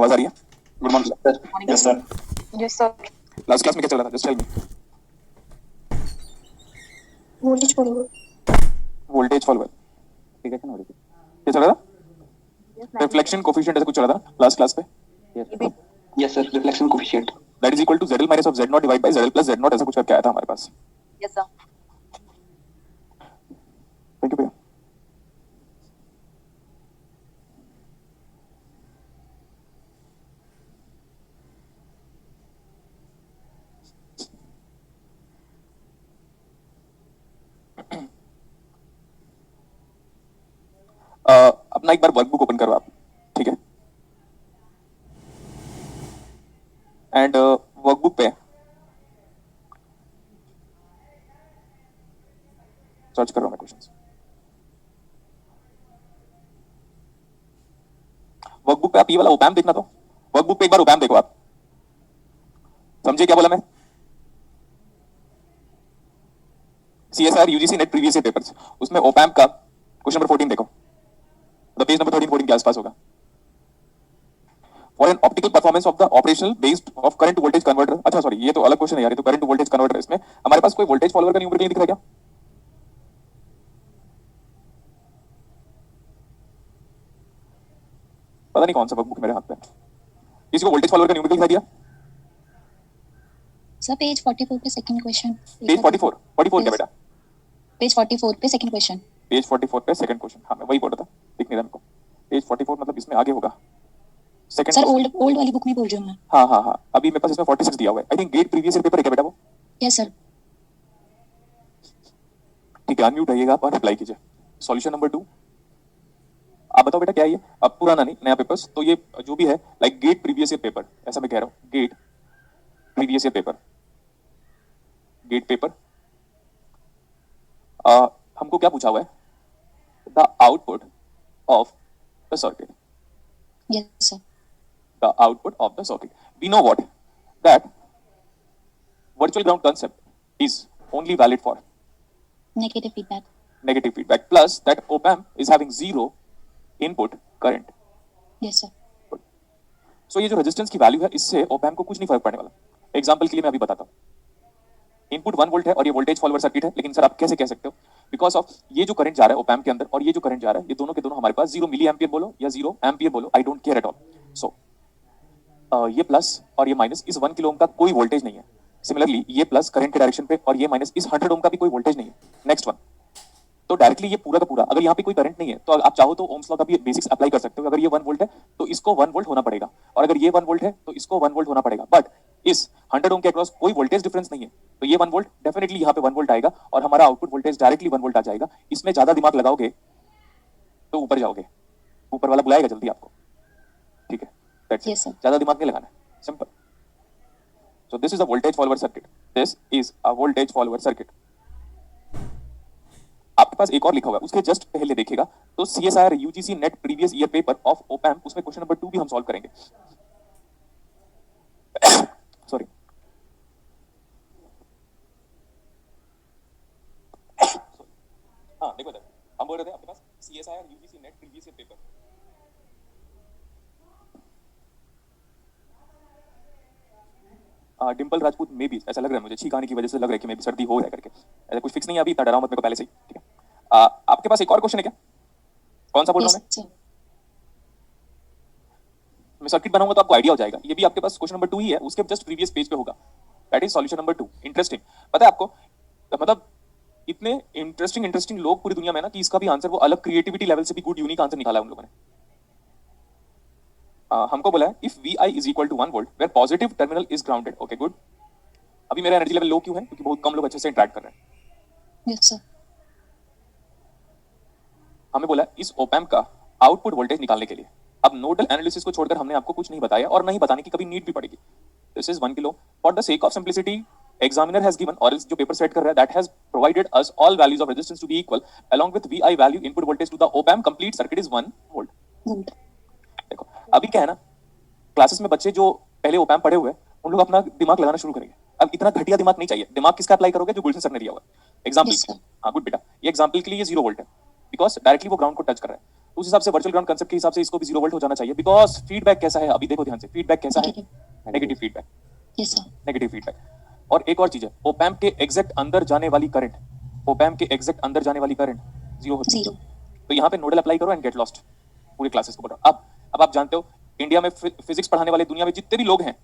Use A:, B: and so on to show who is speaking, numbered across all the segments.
A: आवाज आ रही है? Good morning sir.
B: Yes sir.
C: Yes sir.
A: Last class में क्या चल रहा था? Just tell me.
C: Voltage follower.
A: Voltage follower, ठीक है क्या? क्या चल रहा था? रिफ्लेक्शन कोफिशिएंट ऐसा कुछ चल रहा था लास्ट क्लास पे?
B: Yes sir, reflection coefficient
A: that is equal to ZL minus of Z0 divide by ZL plus Z0 ऐसा कुछ करके आया था हमारे पास।
C: Yes sir.
A: थैंक यू भैया। अपना एक बार वर्कबुक ओपन करो आप, ठीक है? एंड वर्कबुक पे सर्च कर रहा हूं मैं क्वेश्चंस। वर्कबुक पे आप ये वाला ओपैम देखना, तो वर्कबुक पे एक बार ओपैम देखो आप। समझे क्या बोला मैं? CSIR UGC net previous year papers, उसमें ओपैम का क्वेश्चन नंबर 14 देखो, मतलब पेज नंबर 13-14 के आसपास होगा। For an optical performance of the operational based of current voltage converter. अच्छा सॉरी, ये तो अलग क्वेश्चन है यार, ये तो करंट वोल्टेज कन्वर्टर। इसमें हमारे पास कोई वोल्टेज फॉलोअर का न्यूमेरिकल नहीं दिख रहा क्या? पता नहीं कौन सा वर्कबुक मेरे हाथ पे। किसी को वोल्टेज फॉलोअर का न्यूमेरिकल दिखा दिया?
D: सर पेज 44 पे सेकंड क्वेश्चन।
A: पेज 44 क्या बेटा?
D: पेज 44 पे सेकंड क्वेश्चन।
A: पेज 44 पे सेकंड क्वेश्चन। हाँ मैं वही बोल रहा था, दिख नहीं रहा मेरे को। पेज 44 मतलब इसमें आगे होगा सेकंड।
D: सर ओल्ड वाली बुक में बोल रही हूं मैं।
A: हाँ अभी मेरे पास इसमें 46 दिया हुआ है। I think GATE previous year paper है क्या बेटा वो?
D: Yes sir.
A: ठीक है, अनम्यूट रहिएगा और रिप्लाई कीजिए। सॉल्यूशन नंबर 2 आप बताओ बेटा क्या है ये? अब पुराना नहीं, नया पेपर्स। तो ये जो भी है like GATE previous year paper, ऐसा मैं कह रहा हूँ। GATE previous year paper, GATE paper. हमको क्या पूछा हुआ है? The output of the circuit.
D: Yes sir.
A: The output of the circuit. We know what? That virtual ground concept is only valid for
D: negative feedback.
A: negative feedback, plus that op amp is having zero input current.
D: Yes sir.
A: So ये जो resistance की value है, इससे op amp को कुछ नहीं फर्क पड़ने वाला। एग्जांपल के लिए मैं अभी बताता हूँ। इनपुट 1 वोल्ट है और ये वोल्टेज फॉलोअर सर्किट है, लेकिन सर आप कैसे कह सकते हो? बिकॉज ऑफ ये जो करंट जा रहा है op amp के अंदर और ये जो करंट जा रहा है, ये दोनों के दोनों हमारे पास 0 मिली एम्पियर बोलो या 0 एम्पियर बोलो, I don't care at all. So ये प्लस और ये माइनस इस 1 किलो ओम का कोई वोल्टेज नहीं है। सिमिलरली ये प्लस करंट के डायरेक्शन पे और ये माइनस इस 100 ओम का भी कोई वोल्टेज नहीं है। नेक्स्ट वन, तो डायरेक्टली ये पूरा का पूरा, अगर यहाँ पे कोई करंट नहीं है तो आप चाहो तो ओम्स लॉ का भी बेसिक्स अप्लाई कर सकते हो। अगर ये 1 वोल्ट है तो इसको 1 वोल्ट होना पड़ेगा, और अगर ये 1 वोल्ट है तो इसको 1 वोल्ट होना पड़ेगा। बट इस 100 ओम के अक्रॉस कोई वोल्टेज डिफरेंस नहीं है, तो ये 1 वोल्ट डेफिनेटली यहाँ पे 1 वोल्ट आएगा और हमारा आउटपुट वोल्टेज डायरेक्टली 1 वोल्ट आ जाएगा। इसमें ज्यादा दिमाग लगाओगे तो ऊपर जाओगे, ऊपर वाला बुलाएगा जल्दी आपको, ठीक है?
D: Yes, sir.
A: ज्यादा दिमाग नहीं लगाना है, simple. So this is a voltage follower circuit. This is a voltage follower circuit. आपके पास एक और लिखा हुआ है, उसके जस्ट पहले देखिएगा तो CSIR UGC net previous year paper of op amp, उसमें क्वेश्चन नंबर 2 भी हम सॉल्व करेंगे। सॉरी, हाँ देखो इधर, हम बोल रहे थे आपके पास CSIR UGC net previous year paper. Dimple Rajput में भी ऐसा लग रहा है मुझे, छींक आने की वजह से लग रहा है कि मैं भी सर्दी हो रहा है करके। ऐसा कुछ फिक्स नहीं है अभी, इतना डराओ मत मेरे को पहले से ही, ठीक है? आपके पास एक और क्वेश्चन है क्या? कौन सा बोल रहा हूं
D: Yes, sir.
A: मैं सर्किट बनाऊंगा तो आपको आइडिया हो जाएगा। ये भी आपके पास क्वेश्चन नंबर 2 ही है, उसके जस्ट प्रीवियस पेज पे होगा। That is solution number 2। Interesting, पता है आपको, मतलब इतने इंटरेस्टिंग लोग पूरी दुनिया में ना कि इसका भी आंसर वो अलग क्रिएटिविटी लेवल से भी गुड यूनिक आंसर निकाला है उन लोगों ने। हमको बोला है if Vi is equal to 1 volt where positive terminal is grounded. Okay good. अभी मेरा एनर्जी लेवल लो क्यों है? क्योंकि बहुत कम लोग अच्छे से इंटरेक्ट कर रहे हैं।
D: Yes sir.
A: हमें बोला इस op amp का आउटपुट वोल्टेज निकालने के लिए। अब नोडल एनालिसिस को छोड़कर हमने आपको कुछ नहीं बताया और नहीं बताने की कभी नीड भी पड़ेगी। This is 1 kilo. For the sake of simplicity examiner has given, और जो पेपर सेट कर रहा है that has provided us all values of resistance to be equal along with Vi value input voltage to the op amp complete circuit is 1 volt. देखो अभी क्या है ना, क्लासेस में बच्चे जो पहले op amp पढ़े हुए हैं उन लोग अपना दिमाग लगाना शुरू करेंगे। अब इतना घटिया दिमाग नहीं चाहिए। दिमाग किसका अप्लाई करोगे? जो गुलशन सर ने दिया हुआ है एग्जांपल।
D: Yes, sir.
A: हाँ गुड बेटा, ये एग्जांपल के लिए ये 0 वोल्ट है बिकॉज डायरेक्टली वो ग्राउंड को टच कर रहा है। उस हिसाब से वर्चुअल ग्राउंड कंसेप्ट के हिसाब से इसको भी 0 वोल्ट हो जाना चाहिए, बिकॉज फीडबैक कैसा है अभी देखो ध्यान से, फीडबैक कैसा है,
D: Negative.
A: Negative feedback,
D: Yes, sir.
A: Negative feedback. और एक और चीज है, ओपैम्प के एग्जैक्ट अंदर जाने वाली करंट, ओपैम्प के एग्जैक्ट अंदर जाने वाली करंट 0 होती है।
D: 0.
A: तो यहाँ पे नोडल अप्लाई करो एंड गेट लॉस्ट पूरे क्लासेस को बोल रहा हूं। अब आप जानते हो इंडिया में फिजिक्स पढ़ाने वाले दुनिया में जितने भी लोग हैं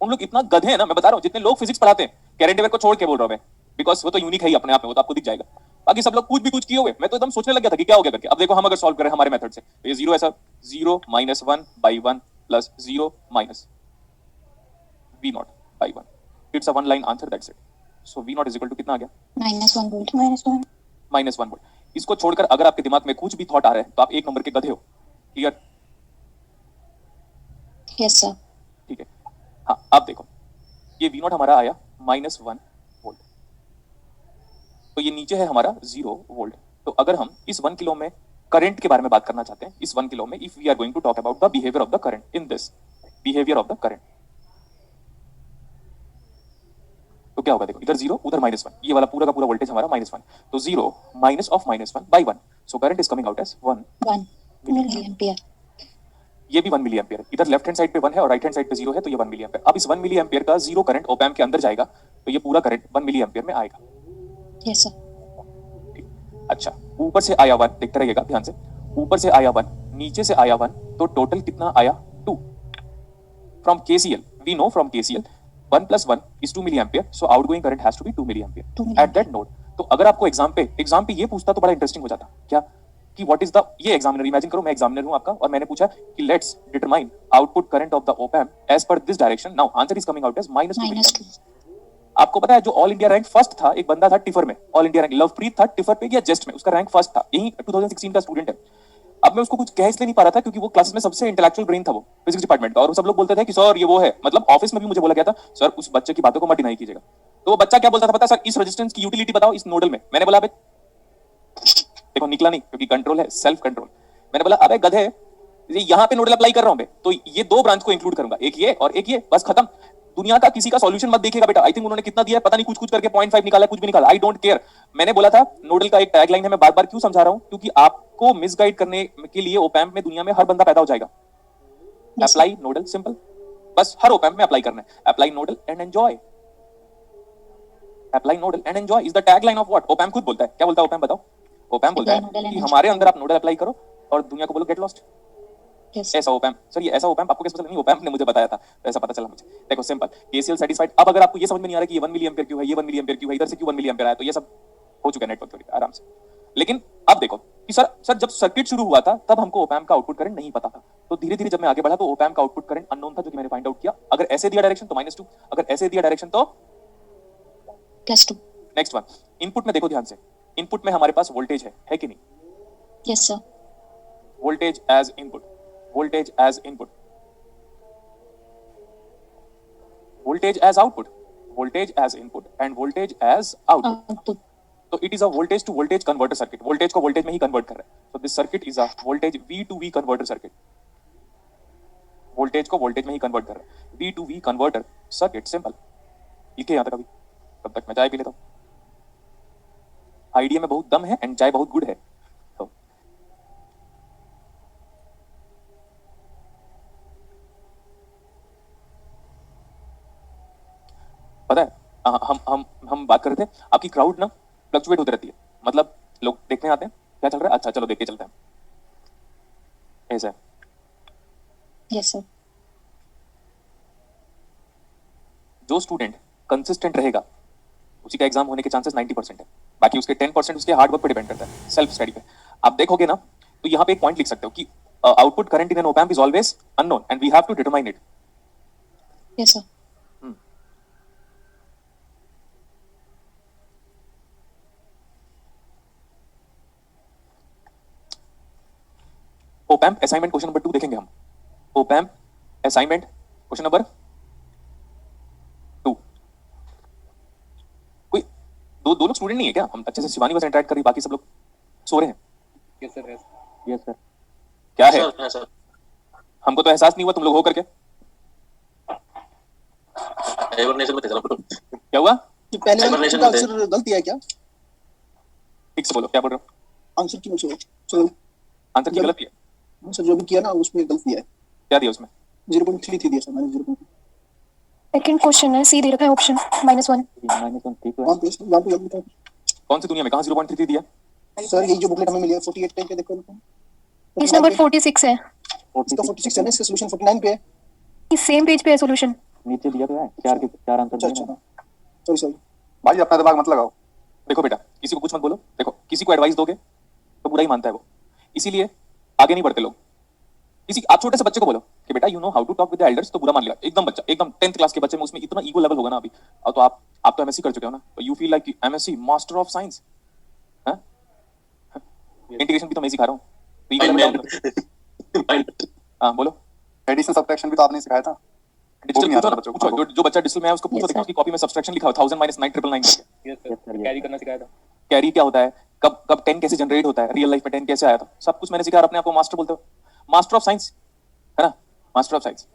A: उन लोग इतना गधे हैं ना, मैं बता रहा हूँ, जितने लोग फिजिक्स पढ़ाते हैं, कैरेंट अफेयर को छोड़ के बोल रहा हूँ मैं, बिकॉज वो तो यूनिक है ही अपने आप में, वो तो आपको दिख जाएगा। बाकी सब लोग कुछ भी कुछ किए हुए, मैं तो एकदम सोचने लग गया था कि क्या हो गया करके। अब देखो हम अगर सॉल्व करें हमारे मेथड से, तो ये 0 ऐसा 0 - 1 by 1 plus 0 minus v naught by 1, it's a one line answer, that's it. So v naught is equal to कितना आ गया,
D: -1 volt.
A: -1 वोल्ट। इसको छोड़कर अगर आपके दिमाग में कुछ भी थॉट आ रहा है तो आप एक नंबर के गधे हो, क्लियर?
D: Yes, sir.
A: ठीक है, हाँ अब देखो ये v naught हमारा आया -1 वोल्ट, तो ये नीचे है हमारा 0 वोल्ट। तो अगर हम इस 1 किलो में करंट के बारे में बात करना चाहते हैं, इस 1 किलो में, if we are going to talk about the behaviour of the current in this, behaviour of the current, तो क्या होगा देखो, इधर 0 उधर -1, ये वाला पूरा का पूरा वोल्टेज हमारा -1, तो 0 minus of -1 by 1, so current is coming out as 1
D: 1 milliampere.
A: ये भी 1 मिली एम्पियर, इधर लेफ्ट हैंड साइड पे 1 है और राइट हैंड साइड पे 0 है, तो ये 1 मिली एम्पियर। अब इस 1 मिली एम्पियर का 0 करंट ओप एम्प के अंदर जाएगा, तो ये पूरा करंट 1 मिली एम्पियर में आएगा।
D: Yes, sir.
A: अच्छा, ऊपर से आया 1, देखते रहिएगा ध्यान से, ऊपर से आया 1, नीचे से आया 1, तो टोटल कितना आया 2। From KCL we know, from KCL 1 + 1 is 2 milli ampere, so outgoing current has to be 2 milli
D: 2
A: ampere
D: milliampere.
A: At that node. तो अगर आपको एग्जाम पे ये पूछता तो बड़ा इंटरेस्टिंग हो जाता, क्या कि व्हाट इज द, ये एग्जामिनर, इमेजिन करो मैं एग्जामिनर हूं आपका और मैंने पूछा कि let's determine output current of the op amp as per this direction, now answer is coming out as -2। आपको पता है जो ऑल इंडिया रैंक फर्स्ट था, एक बंदा था टिफर में, ऑल इंडिया रैंक लवप्रीत था, टिफर पे या जेस्ट में उसका रैंक फर्स्ट था, यही 2016 का स्टूडेंट है। अब मैं उसको कुछ कह इसलिए नहीं पा रहा था क्योंकि वो क्लासेस में सबसे इंटेलेक्चुअल ब्रेन था वो फिजिक्स डिपार्टमेंट का, और सब लोग बोलते थे कि सर ये वो है, मतलब ऑफिस में भी मुझे बोला गया था सर उस बच्चे की बातों को मत डिनाई कीजिएगा। तो वो बच्चा क्या बोलता था पता है, सर इस रेजिस्टेंस की यूटिलिटी बताओ इस नोडल में। मैंने बोला अबे देखो निकला नहीं क्योंकि कंट्रोल है, सेल्फ कंट्रोल। मैंने बोला अबे गधे, यहाँ पे नोडल अप्लाई कर रहा हूं, तो ये 2 ब्रांच को इंक्लूड करूंगा, एक ये और एक ये, बस खत्म। दुनिया का किसी का सॉल्यूशन मत देखिएगा बेटा। आई थिंक उन्होंने कितना दिया है पता नहीं, कुछ करके 0.5 निकाला, कुछ भी निकाला, आई डोंट केयर। मैंने बोला था नोडल का एक टैगलाइन है, मैं बार-बार क्यों समझा रहा हूं, क्योंकि आपको मिसगाइड करने के लिए ओप एम्प में दुनिया में हर बंदा पैदा हो जाएगा। अप्लाई नोडल, सिंपल, बस हर ओप एम्प में अप्लाई करना है। Apply nodal and enjoy, apply nodal and enjoy is the tagline of what op amp खुद बोलता है। क्या बोलता है ओप एम्प बताओ? ओप एम्प बोलता है कि हमारे अंदर आप नोडल अप्लाई करो और दुनिया को बोलो गेट लॉस्ट।
D: Yes.
A: ऐसा ओप एम्प, सर ये ऐसा ओप एम्प आपको कैसे पता? नहीं, ओप एम्प ने मुझे बताया था तो ऐसा पता चला मुझे। देखो सिंपल, केसीएल सेटिस्फाइड। अब अगर आपको ये समझ में नहीं आ रहा कि ये 1 मिली एम्पियर क्यों है, ये 1 मिली एम्पियर क्यों है, इधर से क्यों 1 मिली एम्पियर आया, तो ये सब हो चुका है नेटवर्क थ्योरी आराम से। लेकिन अब देखो कि सर जब सर्किट शुरू हुआ था तब हमको ओप एम्प का आउटपुट करंट नहीं पता था, तो धीरे धीरे जब मैं आगे बढ़ा तो ओप एम्प का आउटपुट करंट अननोन था, जो कि मैंने फाइंड आउट किया। अगर ऐसे दिया डायरेक्शन तो -2, अगर ऐसे दिया डायरेक्शन तो
D: +2.
A: नेक्स्ट वन, इनपुट में देखो ध्यान से, इनपुट में हमारे पास वोल्टेज है कि नहीं?
D: Yes, sir.
A: Voltage as input, voltage as input, voltage as output, voltage as input and voltage as output.
D: Output.
A: तो it is a voltage to voltage converter circuit, voltage को वोल्टेज में ही convert कर रहा है। So this circuit is a voltage V to V converter circuit, voltage को voltage में ही कन्वर्ट कर रहा है, V to V converter circuit, simple. लिखे यहां तक अभी, तब तक मैं चाय पी लेता हूं। आइडिया में बहुत दम है एंड चाय बहुत गुड है। तो पता है हम बात कर रहे थे, आपकी क्राउड ना फ्लक्चुएट होती रहती है, मतलब लोग देखने आते हैं क्या चल रहा है, अच्छा चलो देख के चलते हैं, ऐसा है।
D: Yes, sir.
A: जो स्टूडेंट कंसिस्टेंट रहेगा उसी का एग्जाम होने के चांसेस 90% है, बाकी उसके 10% उसके हार्ड वर्क पे डिपेंड करता है, सेल्फ स्टडी पे। आप देखोगे ना तो यहाँ पे एक पॉइंट लिख सकते हो कि output current in an op amp is always unknown and we have to determine it.
D: Yes, sir.
A: Op amp assignment question number 2 देखेंगे हम। Op amp assignment question number 2। कोई दो लोग स्टूडेंट नहीं है क्या? हम अच्छे से शिवानी बस इंटरेक्ट कर रही, बाकी सब लोग सो रहे हैं।
B: Yes sir, yes sir.
A: क्या है? हमको तो एहसास नहीं हुआ तुम लोग हो करके। क्या हुआ?
E: कि पहले वाले क्वेश्चन का आंसर गलती है क्या?
A: ठीक से बोलो क्या बोल रहे हो?
E: आंसर क्यों चलो
A: आंसर की गलत दिया,
E: सर जो भी किया ना उसमें गलत दिया है।
A: क्या दिया उसमें?
E: 0.33 दिया सर मैंने 0.
C: सेकंड क्वेश्चन है, सी दे रखा है ऑप्शन -1।
B: -1 ठीक है
E: वहाँ पे बताओ
A: कौन सी दुनिया में कहाँ 0.33 दिया?
E: सर, यही जो बुकलेट हमें मिली है 48 पेज पे देखो इनको।
C: पेज नंबर 46 है,
E: इसका 46 है ना, इसका सॉल्यूशन 49 पे है।
C: इस सेम पेज पे है सॉल्यूशन।
B: नीचे दिया तो है, चार के चार आंसर दिए
E: अच्छा
B: ना।
E: सॉरी
F: भाई अपना दिमाग मत लगाओ।
A: देखो बेटा, किसी को कुछ मत बोलो। देखो, किसी को एडवाइस दोगे तो बुरा ही मानता है वो, इसीलिए आगे नहीं बढ़ते लोग। किसी आप छोटे से बच्चे को बोलो कि बेटा you know how to talk with the elders, तो बुरा मान लिया। एकदम बच्चा, एकदम 10th क्लास के बच्चे में उसमें इतना ईगो लेवल होगा ना अभी। और तो आप तो एमएससी कर चुके हो ना, तो you feel like MSc master of science. Integration भी तो मैं ही सिखा रहा हूँ, तो ईगो लेवल। हाँ बोलो।
F: एडिशन सब्ट्रैक्शन भी तो आपने सिखाया था।
A: डिजिटल
F: नहीं आता
A: पूछो ना,
F: बच्चों को।
A: पूछो जो बच्चा डिजिटल में है उसको पूछो,
D: Yes,
A: देखो
D: sir.
A: उसकी कॉपी में सब्सट्रैक्शन लिखा हुआ 1000 - 9999 करके।
B: यस सर,
E: तो
B: कैरी करना सिखाया था।
A: कैरी क्या होता है, कब 10 कैसे जनरेट होता है, रियल लाइफ में 10 कैसे आया था, सब कुछ मैंने सिखाया। अपने आप को मास्टर बोलते हो, मास्टर ऑफ साइंस है ना, मास्टर ऑफ साइंस।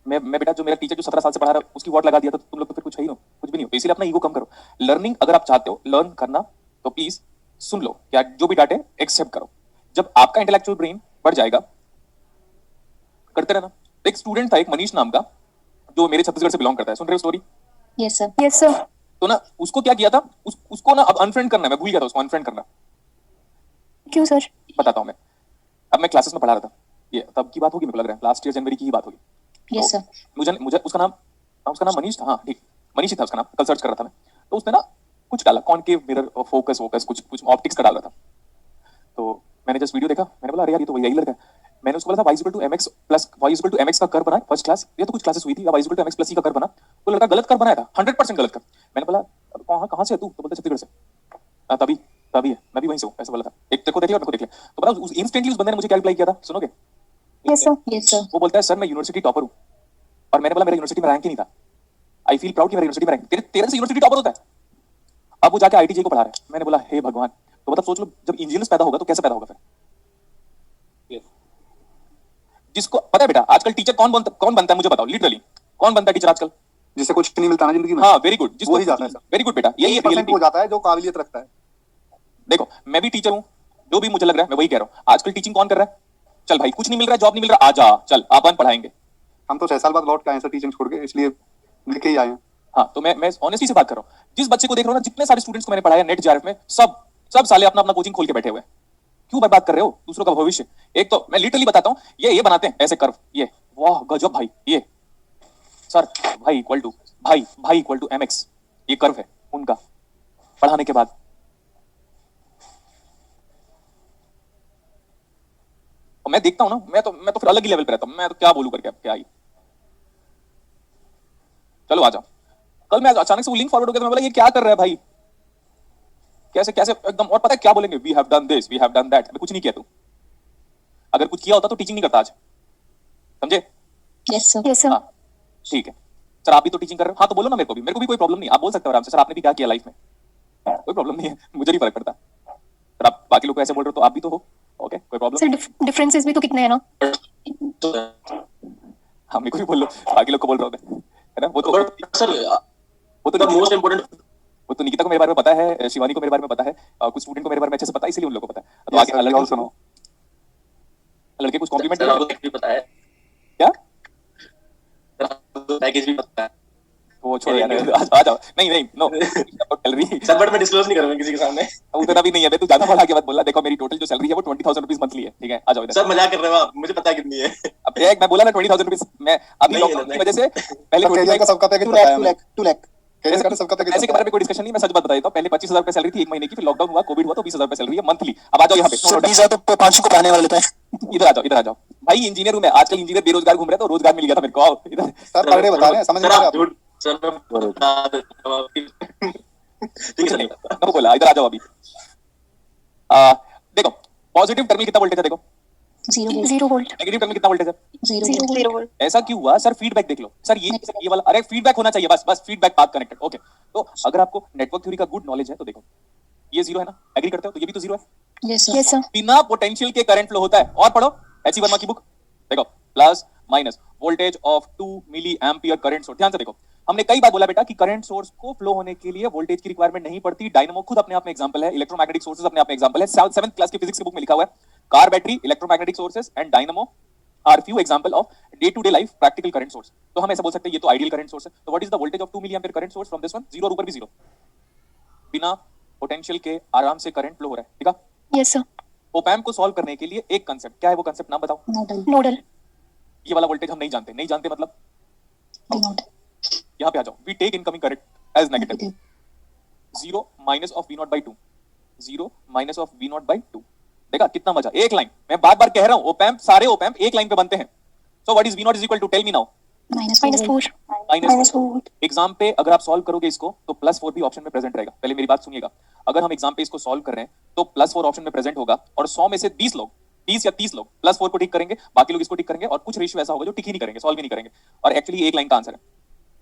A: मैं बेटा, जो मेरा टीचर जो 17 साल से पढ़ा रहा है उसकी वॉट लगा दिया, तो तुम लोग तो फिर कुछ है ही नहीं, कुछ भी नहीं हो। तो इसीलिए अपना ईगो कम करो। लर्निंग अगर आप चाहते हो लर्न करना, तो प्लीज सुन लो, क्या जो भी डांटे एक्सेप्ट करो। जब आपका इंटेलेक्चुअल ब्रेन बढ़ जाएगा, करते रहना। एक स्टूडेंट था, एक मनीष नाम का, जो मेरे छत्तीसगढ़ से बिलोंग करता है। सुन रहे हो story?
D: Yes, sir.
C: Yes sir.
A: तो ना उसको क्या किया था, उसको ना अब अनफ्रेंड करना है। मैं भूल गया था उसको अनफ्रेंड करना।
C: क्यों सर?
A: बताता हूँ मैं। अब मैं क्लासेस में पढ़ा रहा था, ये तब की बात होगी, मेरे को लग रहा है लास्ट ईयर जनवरी की ही बात होगी।
D: Yes, sir.
A: मुझे उसका नाम मनीष था। हाँ ठीक, मनीष ही था उसका नाम। कल सर्च कर रहा था मैं, तो उसने ना कुछ डाला, कॉनकेव मिरर, फोकस कुछ ऑप्टिक्स का डाल रहा था। तो मैंने जस्ट वीडियो देखा, मैंने बोला अरे यार ये तो वही लड़का है। मैंने उसको बोला था y = mx plus y = mx का कर्व बना फर्स्ट क्लास, ये तो कुछ क्लासेस हुई थी। y = mx प्लस c का कर्व बना, तो लड़का गलत कर्व बनाया था, 100% गलत कर्व। मैंने बोला कहाँ से है तू? तो बोलता छत्तीसगढ़ से। तभी है, मैं भी वहीं से हूँ, ऐसा बोला था। एक तेरे को देख लिया, मेरे को देख लिया। तो पता उस इंस्टेंटली उस बंदे ने मुझे क्या रिप्लाई किया था, सुनोगे?
C: Yes sir.
D: Yes, sir.
A: वो बोलता है सर मैं यूनिवर्सिटी टॉपर हूँ। और मैंने बोला मेरा यूनिवर्सिटी में रैंक ही नहीं था। आई फील प्राउड कि मेरा यूनिवर्सिटी में रैंक, तेरे से यूनिवर्सिटी टॉपर होता है। अब वो जाके आईटीजे को पढ़ा रहा है। मैंने बोला हे भगवान। तो मतलब सोच लो, जब इंजीनियर्स पैदा होगा तो कैसे पैदा होगा फिर? जिसको पता है बेटा, आजकल टीचर कौन बनता है मुझे बताओ, लिटरली कौन बनता है टीचर आजकल?
F: जिससे कुछ नहीं मिलता ना जिंदगी में।
A: हाँ वेरी गुड,
F: वो ही जाता है सर।
A: वेरी गुड बेटा, यही
F: परसेंट हो जाता है जो काबिलियत रखता है।
A: देखो मैं भी टीचर हूँ, जो भी मुझे लग रहा है मैं वही कह रहा हूँ। आजकल टीचिंग कौन कर रहा है? चल भाई कुछ नहीं मिल रहा है, जॉब नहीं मिल रहा, आजा चल अपन पढ़ाएंगे।
F: हम तो 6 साल बाद लौट के आए सर टीचिंग छोड़ के, इसलिए लेके ही आए हैं।
A: हाँ तो मैं ऑनेस्टली से बात कर रहा हूँ। जिस बच्चे को देख रहा हूँ ना, जितने सारे स्टूडेंट्स को मैंने पढ़ाया नेट जेआरएफ में, सब साले अपना कोचिंग खोल के बैठे हुए हैं। क्यों बर्बाद कर रहे हो दूसरों का भविष्य? एक तो मैं लिटरली बताता हूँ, ये बनाते हैं ऐसे कर्व, ये वाह गजब भाई, ये सर भाई इक्वल टू भाई इक्वल टू mx, ये कर्व है उनका पढ़ाने के बाद। और मैं देखता हूँ ना, मैं तो फिर अलग ही लेवल पे रहता हूँ। मैं तो क्या बोलूं करके, अब क्या ही। चलो आ जाओ। कल मैं अचानक से वो लिंक फॉरवर्ड हो गया, तो मैं बोला ये क्या कर रहा है भाई, कैसे एकदम। और पता है क्या बोलेंगे, we have done this, we have done that. कुछ नहीं किया तू। अगर कुछ किया होता तो टीचिंग नहीं करता आज, समझे?
D: Yes, sir.
C: Yes sir.
A: हाँ ठीक है सर, आप भी तो टीचिंग कर रहे हो। हाँ तो बोलो ना, मेरे को भी कोई प्रॉब्लम नहीं। आप बोल सकते हो आराम से, सर आपने भी क्या किया लाइफ में, कोई प्रॉब्लम नहीं है, मुझे नहीं फर्क पड़ता। सर आप बाकी लोग को ऐसे बोल रहे हो तो आप भी तो हो, ओके कोई प्रॉब्लम
C: सर डिफरेंसेस भी तो कितने हैं ना?
A: हाँ मेरे को भी बोल लो, बाकी लोग को बोल रहा हूँ मैं, है ना? वो तो
B: मोस्ट इंपोर्टेंट
A: वो तो निकिता को मेरे बारे में पता है, शिवानी को मेरे बारे में पता है, कुछ स्टूडेंट को मेरे बारे में अच्छे से पता है, इसलिए उन लोगों को पता है। तो आगे लड़के कुछ कॉम्प्लीमेंट
B: भी पता है,
A: क्या
B: पैकेज भी पता है।
A: वो छोड़ो यार, आ जाओ। नहीं नो सैलरी
B: सर बट मैं डिस्क्लोज नहीं करूंगा किसी के सामने।
A: उतना भी नहीं है, तू ज्यादा बढ़ा के मत बोला। देखो मेरी टोटल जो सैलरी है वो 20,000 रुपीज मंथली है, ठीक है? आ जाओ इधर।
B: सर मजाक कर रहे हो आप, मुझे पता है कितनी है।
A: अब एक मैं बोला ना 20,000 रुपीज, मैं अभी लॉकडाउन की वजह से पहले
F: कैरियर का सबका पैकेज पता है हमें।
E: 2 लाख
F: कैरियर का सबका पैकेज
A: पैसे के बारे में कोई डिस्कशन नहीं, मैं सच बात बता देता हूं। पहले 25,000 रुपए सैलरी थी एक महीने की, फिर लॉकडाउन हुआ, कोविड हुआ, तो 20,000 रुपए सैलरी है मंथली। अब आ जाओ यहाँ पे,
E: 20,000 तो 500 को पढ़ाने वाले लेता है।
A: इधर आ जाओ भाई। इंजीनियर हूं मैं, आजकल इंजीनियर बेरोजगार घूम रहे हैं, तो रोजगार मिल गया था मेरे को। आओ इधर।
F: सर पढ़ रहे बता रहे हैं, समझ नहीं आ रहा आप।
B: सर मैं बता देता हूँ आपकी। ठीक है
A: नो बोला, इधर आ जाओ अभी। देखो पॉजिटिव टर्मिनल कितना वोल्टेज है, देखो
D: 0 volt.
C: 0 वोल्ट।
A: नेगेटिव टर्मिनल कितना वोल्टेज है?
D: 0 volt.
C: 0 वोल्ट।
A: ऐसा क्यों हुआ सर? फीडबैक देख लो सर, ये वाला, अरे फीडबैक होना चाहिए, बस फीडबैक पाथ कनेक्टेड, ओके। तो अगर आपको नेटवर्क थ्योरी का गुड नॉलेज है तो देखो ये 0 है ना, एग्री करते हो? तो ये भी तो 0 है।
D: Yes, sir.
C: Yes sir.
A: बिना पोटेंशियल के करंट फ्लो होता है। और पढ़ो एचसी वर्मा की बुक, देखो plus minus voltage of 2 milli ampere current source. ध्यान से देखो, हमने कई बार बोला बेटा कि करंट सोर्स को फ्लो होने के लिए वोल्टेज की रिक्वायरमेंट नहीं पड़ती। डायनामो खुद अपने आप में एग्जांपल है, इलेक्ट्रोमैग्नेटिक सोर्सेज अपने आप में एग्जांपल है। 7th क्लास की फिजिक्स की बुक में लिखा हुआ है car battery, electromagnetic sources and dynamo are few example of day to day life practical current source. तो हम ऐसा बोल सकते हैं ये तो आइडियल करंट सोर्स है. तो what is the voltage of 2 milli ampere current source from this one? Zero और ऊपर भी जीरो. बिना पोटेंशियल के आराम से करंट फ्लो हो रहा है. ठीक है.
C: Yes, sir.
A: ओप एम्प को सॉल्व करने के लिए एक कांसेप्ट, क्या है वो कांसेप्ट, नाम बताओ.
D: Nodal.
C: Nodal.
A: ये वाला वोल्टेज हम नहीं जानते. नहीं जानते मतलब
D: V naught.
A: यहाँ पे आ जाओ. We take incoming current as negative.
D: Negative.
A: 0 minus of V0 by 2. 0 minus of V0 by 2. देखा कितना मजा. एक लाइन. मैं बार बार कह रहा हूँ ओप एम्प, सारे ओप एम्प एक लाइन पे बनते हैं. So what is V0 is equal to, tell me now.
D: Minus
C: Minus 4.
A: Minus
C: 4.
A: Exam पे अगर आप सॉल्व करोगे इसको तो +4 भी ऑप्शन में प्रेजेंट रहेगा. पहले मेरी बात सुनिएगा. अगर हम एग्जाम पे इसको सॉल्व कर रहे हैं तो +4 ऑप्शन में प्रेजेंट होगा और 100 में से 20 लोग, 20 या 30 लोग +4 को टिक करेंगे, बाकी लोग इसको टिक करेंगे और कुछ रेशियो ऐसा होगा जो टिक ही नहीं करेंगे, सॉल्व ही नहीं करेंगे. और एक्चुअली एक लाइन का आंसर है.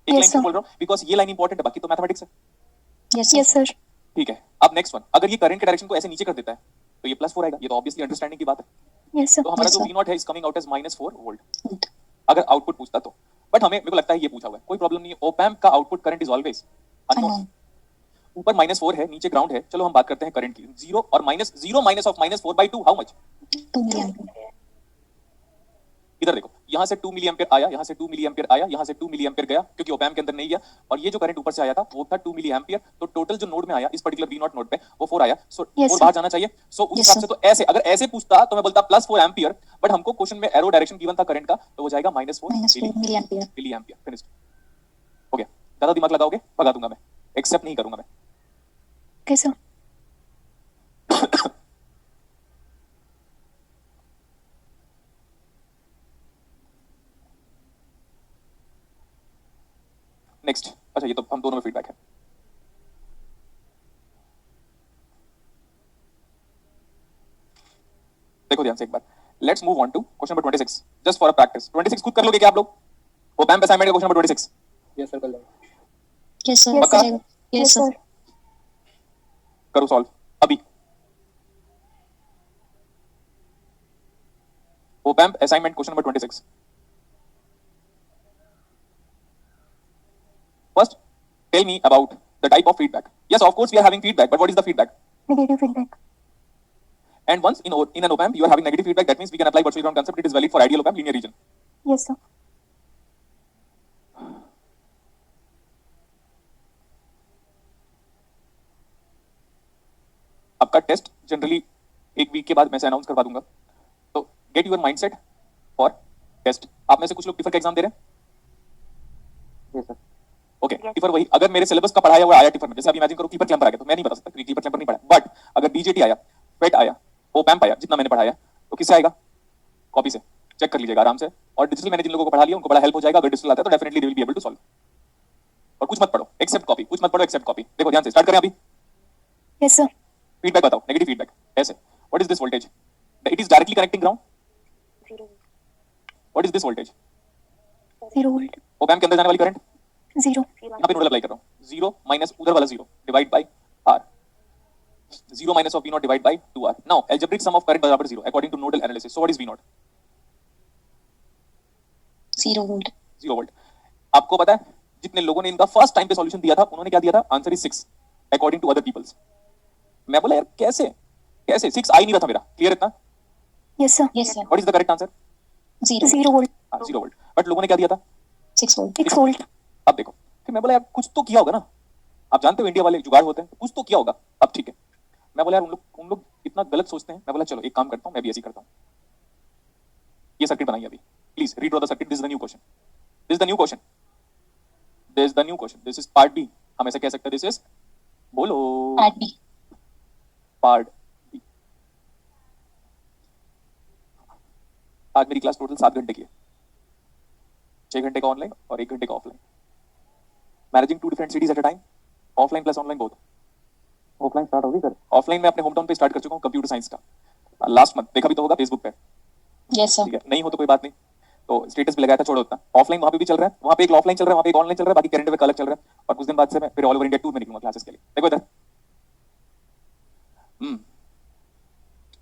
A: एक
C: Yes,
A: लाइन क्यों
C: sir.
A: बोल रहा हूँ? बिकॉज ये लाइन इंपॉर्टेंट है, बाकी तो मैथमेटिक्स है.
D: Yes, sir.
C: Yes, sir.
A: ठीक है. अब नेक्स्ट वन, अगर ये करंट के डायरेक्शन को ऐसे नीचे कर देता है तो ये +4 आएगा. ये तो ऑब्वियसली अंडरस्टैंडिंग की बात है.
C: Yes, sir.
A: तो हमारा
D: Yes,
A: जो
D: sir.
A: V0 है is coming out as -4 volt.
D: Volt.
A: अगर आउटपुट पूछता तो. बट हमें, मेरे को लगता है ये पूछा हुआ है, कोई प्रॉब्लम नहीं है. ओप एम्प का output current is always unknown.
D: Unknown.
A: ऊपर -4 है, नीचे ग्राउंड है. चलो हम बात करते हैं करंट की. 0 और -0 minus of -4 by 2 how much?
D: 2 milliampere.
A: इधर देखो, यहाँ से 2 मिली एम्पियर आया, यहाँ से 2 मिली एम्पियर आया, यहाँ से 2 मिली एम्पियर गया, क्योंकि ओप एम्प के अंदर नहीं गया. और ये जो करंट ऊपर से आया था वो था 2 मिली एम्पियर. तो टोटल जो नोड में आया इस पर्टिकुलर V0 नोड पे वो 4 आया. सो
C: Yes,
A: 4
C: sir.
A: बाहर जाना चाहिए. सो उस
D: Yes,
A: हिसाब
D: sir.
A: से तो ऐसे, अगर ऐसे पूछता तो मैं बोलता +4 एम्पियर. बट हमको क्वेश्चन में एरो डायरेक्शन गिवन था करंट का, तो वो जाएगा -4
D: Minus 4 milliampere.
A: Milli ampere. Finished हो गया. ज्यादा दिमाग लगाओगे भगा दूंगा मैं, एक्सेप्ट नहीं करूंगा मैं.
C: Okay, sir.
A: नेक्स्ट. अच्छा ये तो हम दोनों में फीडबैक है. देखो ध्यान से एक बार. Let's move on to question number 26 just for a practice. 26 खुद कर लोगे क्या आप लोग? ओप एम्प असाइनमेंट का क्वेश्चन नंबर 26
E: यस सर, कर लेंगे.
D: Yes, sir.
C: Yes,
A: पक्का?
D: करेगा. Yes, sir.
A: करो सॉल्व अभी. ओप amp assignment question number 26. First, tell me about the type of feedback. Yes, of course we are having feedback, but what is the feedback?
C: Negative feedback.
A: And once in an op amp you are having negative feedback, that means we can apply virtual ground concept. It is valid for ideal op amp linear region.
C: Yes, sir.
A: आपका test generally एक week के बाद मैं से announce करवा दूंगा. तो get your mindset for test. आप में से कुछ लोग टिफर का एग्जाम दे रहे हैं?
E: Yes sir.
A: ओके. टिफर वही, अगर मेरे सिलेबस का पढ़ाया हुआ आया टिफर में, जैसे आप इमेजिन करो कीपर क्लैंपर आ गया, तो मैं नहीं बता सकता क्योंकि कीपर क्लैंपर नहीं पढ़ा. बट अगर बीजेटी आया, फेट आया, ओप एम्प आया, जितना मैंने पढ़ाया, तो किससे आएगा? कॉपी से. चेक कर लीजिएगा आराम से. और डिजिटल मैंने जिन लोगों को पढ़ा लिया उनको बड़ा हेल्प हो जाएगा. अगर डिजिटल आता है तो definitely they will be able to solve. और कुछ मत पढ़ो एक्सेप्ट कॉपी, कुछ मत पढ़ो एक्सेप्ट कॉपी. देखो ध्यान से स्टार्ट करें अभी.
C: Yes, sir.
A: फीडबैक बताओ, नेगेटिव फीडबैक. ऐसे, what is this voltage? It is directly connecting ground. What is this voltage?
C: 0 volt.
A: Op amp के अंदर जाने वाली करंट
C: 0.
A: यहाँ पे नोडल अप्लाई कर रहा हूँ. 0 माइनस उधर वाला 0 divide by r. 0 minus of V0 divide by 2r. Now algebraic sum of current बराबर 0 according to nodal analysis. So what is V0?
D: 0 volt.
A: 0 volt. आपको पता है जितने लोगों ने इनका फर्स्ट टाइम पे सॉल्यूशन दिया था उन्होंने क्या दिया था? Answer is 6 according to other peoples. मैं बोला यार कैसे कैसे 6 आ ही नहीं रहा था मेरा. क्लियर इतना?
C: Yes, sir.
D: Yes, sir.
A: What is the correct answer?
D: 0.
C: 0 volt.
A: 0 volt. But लोगों ने क्या दिया था?
D: 6 volt.
C: 6 volt.
A: अब देखो, फिर मैं बोला यार कुछ तो किया होगा ना. आप जानते हो इंडिया वाले जुगाड़ होते हैं, कुछ तो किया होगा. अब ठीक है, मैं बोला यार उन लोग इतना गलत सोचते हैं. मैं बोला चलो एक काम करता हूँ, मैं भी ऐसे ही करता हूँ. ये सर्किट बनाइए अभी. Please redraw the circuit. This is the new question. This is the new question. This is the new question. This is part B. हम ऐसे कह सकते हैं दिस इज, बोलो,
D: Part B.
A: Part B. आज मेरी क्लास टोटल 7 घंटे की है. 6 घंटे का ऑनलाइन और 1 घंटे का offline. Managing 2 different cities at a time. Offline plus online both.
E: Offline start होगी सर.
A: ऑफलाइन में अपने होम टाउन पे स्टार्ट कर चुका हूँ कंप्यूटर साइंस का. लास्ट मंथ देखा भी तो होगा फेसबुक पे.
D: Yes, sir.
A: ठीक है, नहीं हो तो कोई बात नहीं. तो स्टेटस भी लगाया था, छोड़ो उतना. ऑफलाइन वहां पे भी चल रहा है, वहां पे एक ऑफलाइन चल रहा है, वहां पे एक ऑनलाइन चल रहा है, बाकी करंट अफेयर अलग चल रहा है. और कुछ दिन बाद से मैं फिर ऑल ओवर इंडिया टूर में निकलूंगा क्लासेस के लिए. देखो इधर.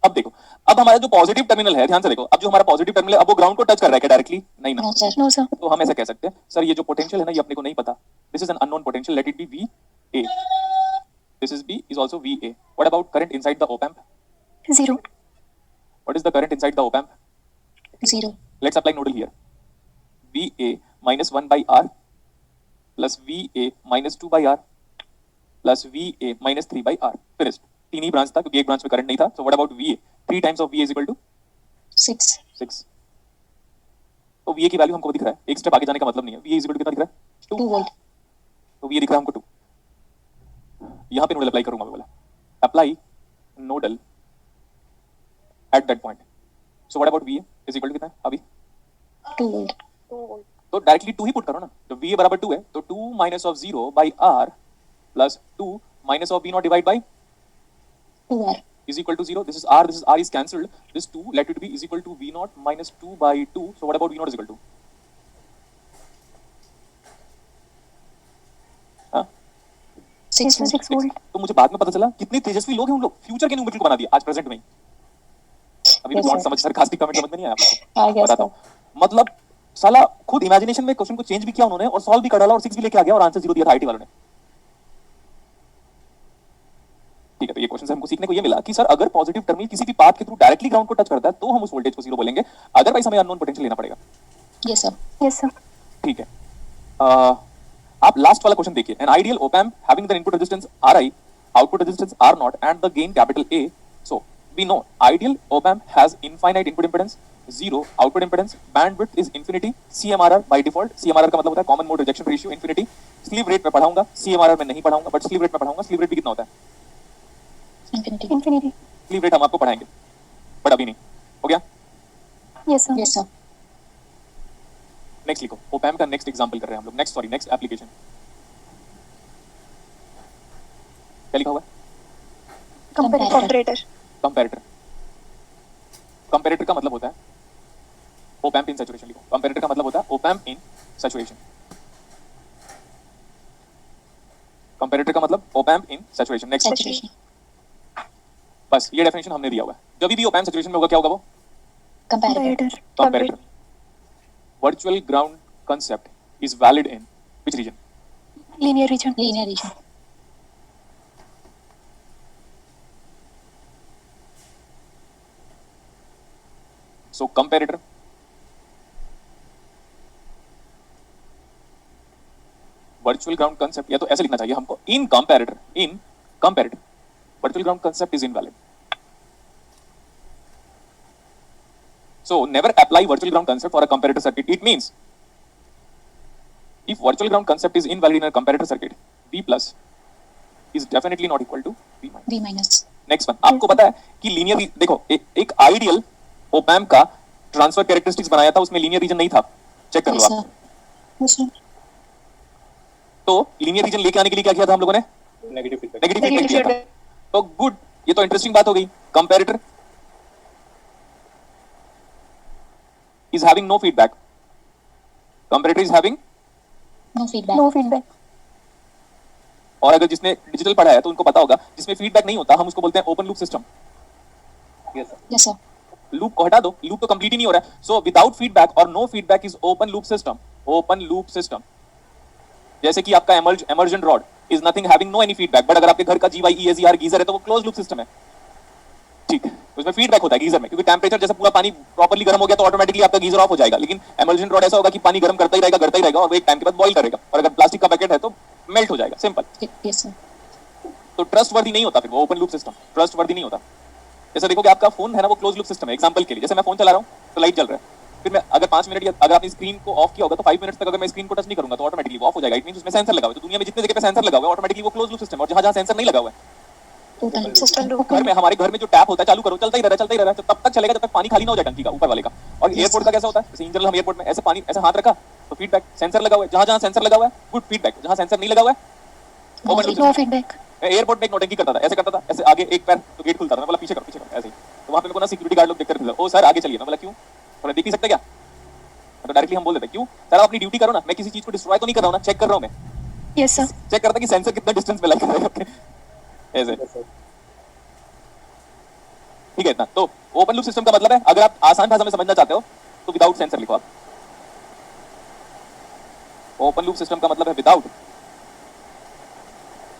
A: अब देखो, अब हमारा जो पॉजिटिव टर्मिनल है, ध्यान से देखो, अब जो हमारा पॉजिटिव टर्मिनल है अब वो ग्राउंड को टच कर रहा है क्या डायरेक्टली? नहीं ना.
D: No, sir.
C: No, sir.
A: तो हम ऐसा कह सकते हैं सर ये जो पोटेंशियल है ना ये अपने को नहीं पता. This is an unknown potential, late it B VA. This is B is also VA. What about current inside the op amp?
C: 0.
A: What is the current inside the op-amp?
D: 0.
A: Let's apply nodal here. VA minus 1 by R plus VA minus 2 by R plus VA minus 3 by R. Finished. तीन ही branch था क्योंकि एक branch में current नहीं था. So what about VA? 3 times of VA is equal to
D: 6.
A: 6. तो VA की value हमको दिख रहा है. एक स्टेप आगे जाने का मतलब नहीं है. VA is equal to कितना दिख रहा है?
D: 2 volt.
A: तो VA दिख रहा है हमको 2. यहाँ पे नोडल अप्लाई करूंगा मैं बोला. Apply nodal at that point. So what about VA is equal to कितना है अभी?
D: 2 volt.
A: तो डायरेक्टली 2 ही पुट करो ना. तो VA बराबर 2 है तो 2 minus of 0 by R plus 2 minus of V naught divided by
D: 2R.
A: is equal to 0. This is R is cancelled. This 2 let it be is equal to V naught minus 2 by 2. So what about V naught is equal to? हाँ?
D: 6 volt.
C: 6 volt.
A: तो मुझे बाद में पता चला कितने तेजस्वी लोग हैं उन लोग. फ्यूचर के न्यूमेरिकल को बना दिया आज प्रेजेंट में ही. अभी
D: Yes,
A: भी
D: sir.
A: समझ सरकास्टिक कमेंट समझ में नहीं आया आपको.
D: I guess
A: बताता
D: so.
A: हूँ. मतलब साला खुद इमेजिनेशन में क्वेश्चन को चेंज भी किया उन्होंने और सॉल्व भी कर डाला और 6 भी लेके आ गया और आंसर 0 दिया था आईटी वालों ने. ठीक है. तो ये क्वेश्चन से हमको सीखने को ये मिला कि सर अगर पॉजिटिव टर्मिनल किसी भी पाथ के थ्रू डायरेक्टली ग्राउंड को टच करता है तो हम उस वोल्टेज को 0 बोलेंगे. अदरवाइज हमें अननोन पोटेंशियल लेना पड़ेगा.
D: Yes, sir.
C: Yes, sir.
A: ठीक है. आप लास्ट वाला क्वेश्चन देखिए. An ideal op amp having the input resistance Ri, output resistance R0 and the gain capital A. So we know ideal op amp has infinite input impedance, 0 output impedance, bandwidth is infinity, CMRR by default. CMRR का मतलब होता है common mode rejection ratio infinity. Slew rate में पढ़ाऊंगा, CMRR में नहीं पढ़ाऊंगा, but slew rate में पढ़ाऊंगा. स्लीव रेट भी कितना होता है?
D: Infinity.
C: Infinity.
A: स्लीव रेट हम आपको पढ़ाएंगे, बट अभी नहीं. हो गया?
C: Yes, sir.
D: Yes, sir.
A: Next लिखो. ओप एम्प का नेक्स्ट एग्जांपल कर रहे हैं हम लोग. Next application. क्या लिखा हुआ है?
C: Comparator.
A: कंपैरेटर. कंपैरेटर का मतलब होता है ओप एम्प इन सैचुरेशन. लिखो. कंपैरेटर का मतलब होता है ओप एम्प इन सैचुरेशन. कंपैरेटर का मतलब ओप एम्प इन सैचुरेशन. नेक्स्ट.
D: Saturation.
A: बस ये डेफिनेशन हमने दिया हुआ है. जब भी ओप एम्प सैचुरेशन में होगा क्या होगा वो?
D: Comparator.
A: Comparator. Virtual ground concept is valid in which region?
C: Linear region.
D: Linear region.
A: So comparator virtual ground concept, या तो ऐसे लिखना चाहिए हमको. In comparator virtual ground concept is invalid. So never apply virtual ground concept for a comparator circuit. It means if virtual ground concept is invalid in a comparator circuit, B plus is definitely not equal to B minus.
D: B minus.
A: Next one. आपको पता है कि linear देखो एक ideal op amp का transfer characteristics बनाया था, उसमें लीनियर रीजन नहीं था. चेक कर लो
D: Yes,
A: आप.
D: sir. Yes, sir.
A: तो लीनियर रीजन लेके आने के लिए क्या किया था हम लोगों ने?
F: Negative feedback.
A: Negative feedback
C: Negative
A: किया था. तो गुड. ये तो इंटरेस्टिंग बात हो गई. Comparator is having no feedback. Comparator is having.
D: No feedback.
C: No feedback.
A: और अगर जिसने डिजिटल पढ़ा है तो उनको पता होगा जिसमें फीडबैक नहीं होता हम उसको बोलते हैं open loop system.
F: Yes sir.
D: Yes, sir.
A: Loop को हटा दो, लूप तो कंप्लीट ही नहीं हो रहा है. सो विदाउट फीडबैक और no feedback is open loop system. Open loop system जैसे कि आपका emergent rod is nothing having no any feedback, but अगर आपके घर का GYEAZR गीजर है तो वो क्लोज लूप सिस्टम है. ठीक है. उसमें फीडबैक होता है गीजर में, क्योंकि टेंपरेचर जैसे पूरा पानी प्रॉपर्ली गर्म हो गया तो ऑटोमेटिकली आपका गीजर ऑफ हो जाएगा. लेकिन एमर्जेंट रॉड ऐसा होगा कि पानी गर्म करता ही रहेगा और वो एक टाइम के बाद बॉईल करेगा. और अगर प्लास्टिक का पैकेट है तो मेल्ट हो जाएगा. सिंपल.
D: Yes, sir.
A: तो ट्रस्ट वर्दी नहीं होता फिर वो ओपन लूप सिस्टम. ट्रस्ट वर्दी नहीं होता. जैसे देखो कि आपका फोन है ना वो क्लोज लूप सिस्टम है. एग्जांपल के लिए जैसे मैं फोन चला रहा हूं तो लाइट जल रहा है, फिर मैं अगर 5 मिनट या अगर आपने स्क्रीन को ऑफ किया होगा तो 5 मिनट तक अगर मैं स्क्रीन को टच नहीं करूंगा तो ऑटोमेटिकली वो ऑफ हो जाएगा. इट मींस उसमें सेंसर लगा हुआ है. तो दुनिया में जितने जगह पे सेंसर लगा हुआ है ऑटोमेटिकली वो क्लोज लूप सिस्टम है. और जहां सेंसर नहीं लगा हुआ है
D: Total.
C: System loop.
A: घर में हमारे घर में जो टैप होता है चालू करो चलता ही रह रहा है तब तक चलेगा जब तक पानी खाली ना हो जाए टंकी का ऊपर वाले का. और एयरपोर्ट का कैसा होता है? जैसे इन जनरल हम एयरपोर्ट में ऐसे पानी ऐसे हाथ रखा तो फीडबैक सेंसर लगा हुआ है. जहां सेंसर लगा हुआ है गुड फीडबैक, जहां सेंसर नहीं लगा हुआ है open loop.
C: No feedback.
A: Airport में एक नोटंकी करता था, ऐसे करता था, ऐसे आगे एक पैर तो गेट खुलता था. मैं बोला पीछे करो ऐसे ही. तो वहां पे मेरे को ना सिक्योरिटी गार्ड लोग देखते थे. ओ सर आगे चलिए. मैं बोला क्यों? थोड़ा देख नहीं सकते क्या? तो डायरेक्टली हम बोल देते क्यों सर आप अपनी ड्यूटी करो ना, मैं किसी चीज को डिस्ट्रॉय तो नहीं कर रहा हूं ना, चेक कर रहा हूं मैं.
C: Yes, sir.
A: चेक करता कि सेंसर कितना डिस्टेंस में लगा है. ऐसे ठीक है इतना. तो ओपन लूप सिस्टम का मतलब है अगर आप आसान भाषा में समझना चाहते हो तो विदाउट सेंसर लिखो आप. ओपन लूप सिस्टम का मतलब है विदाउट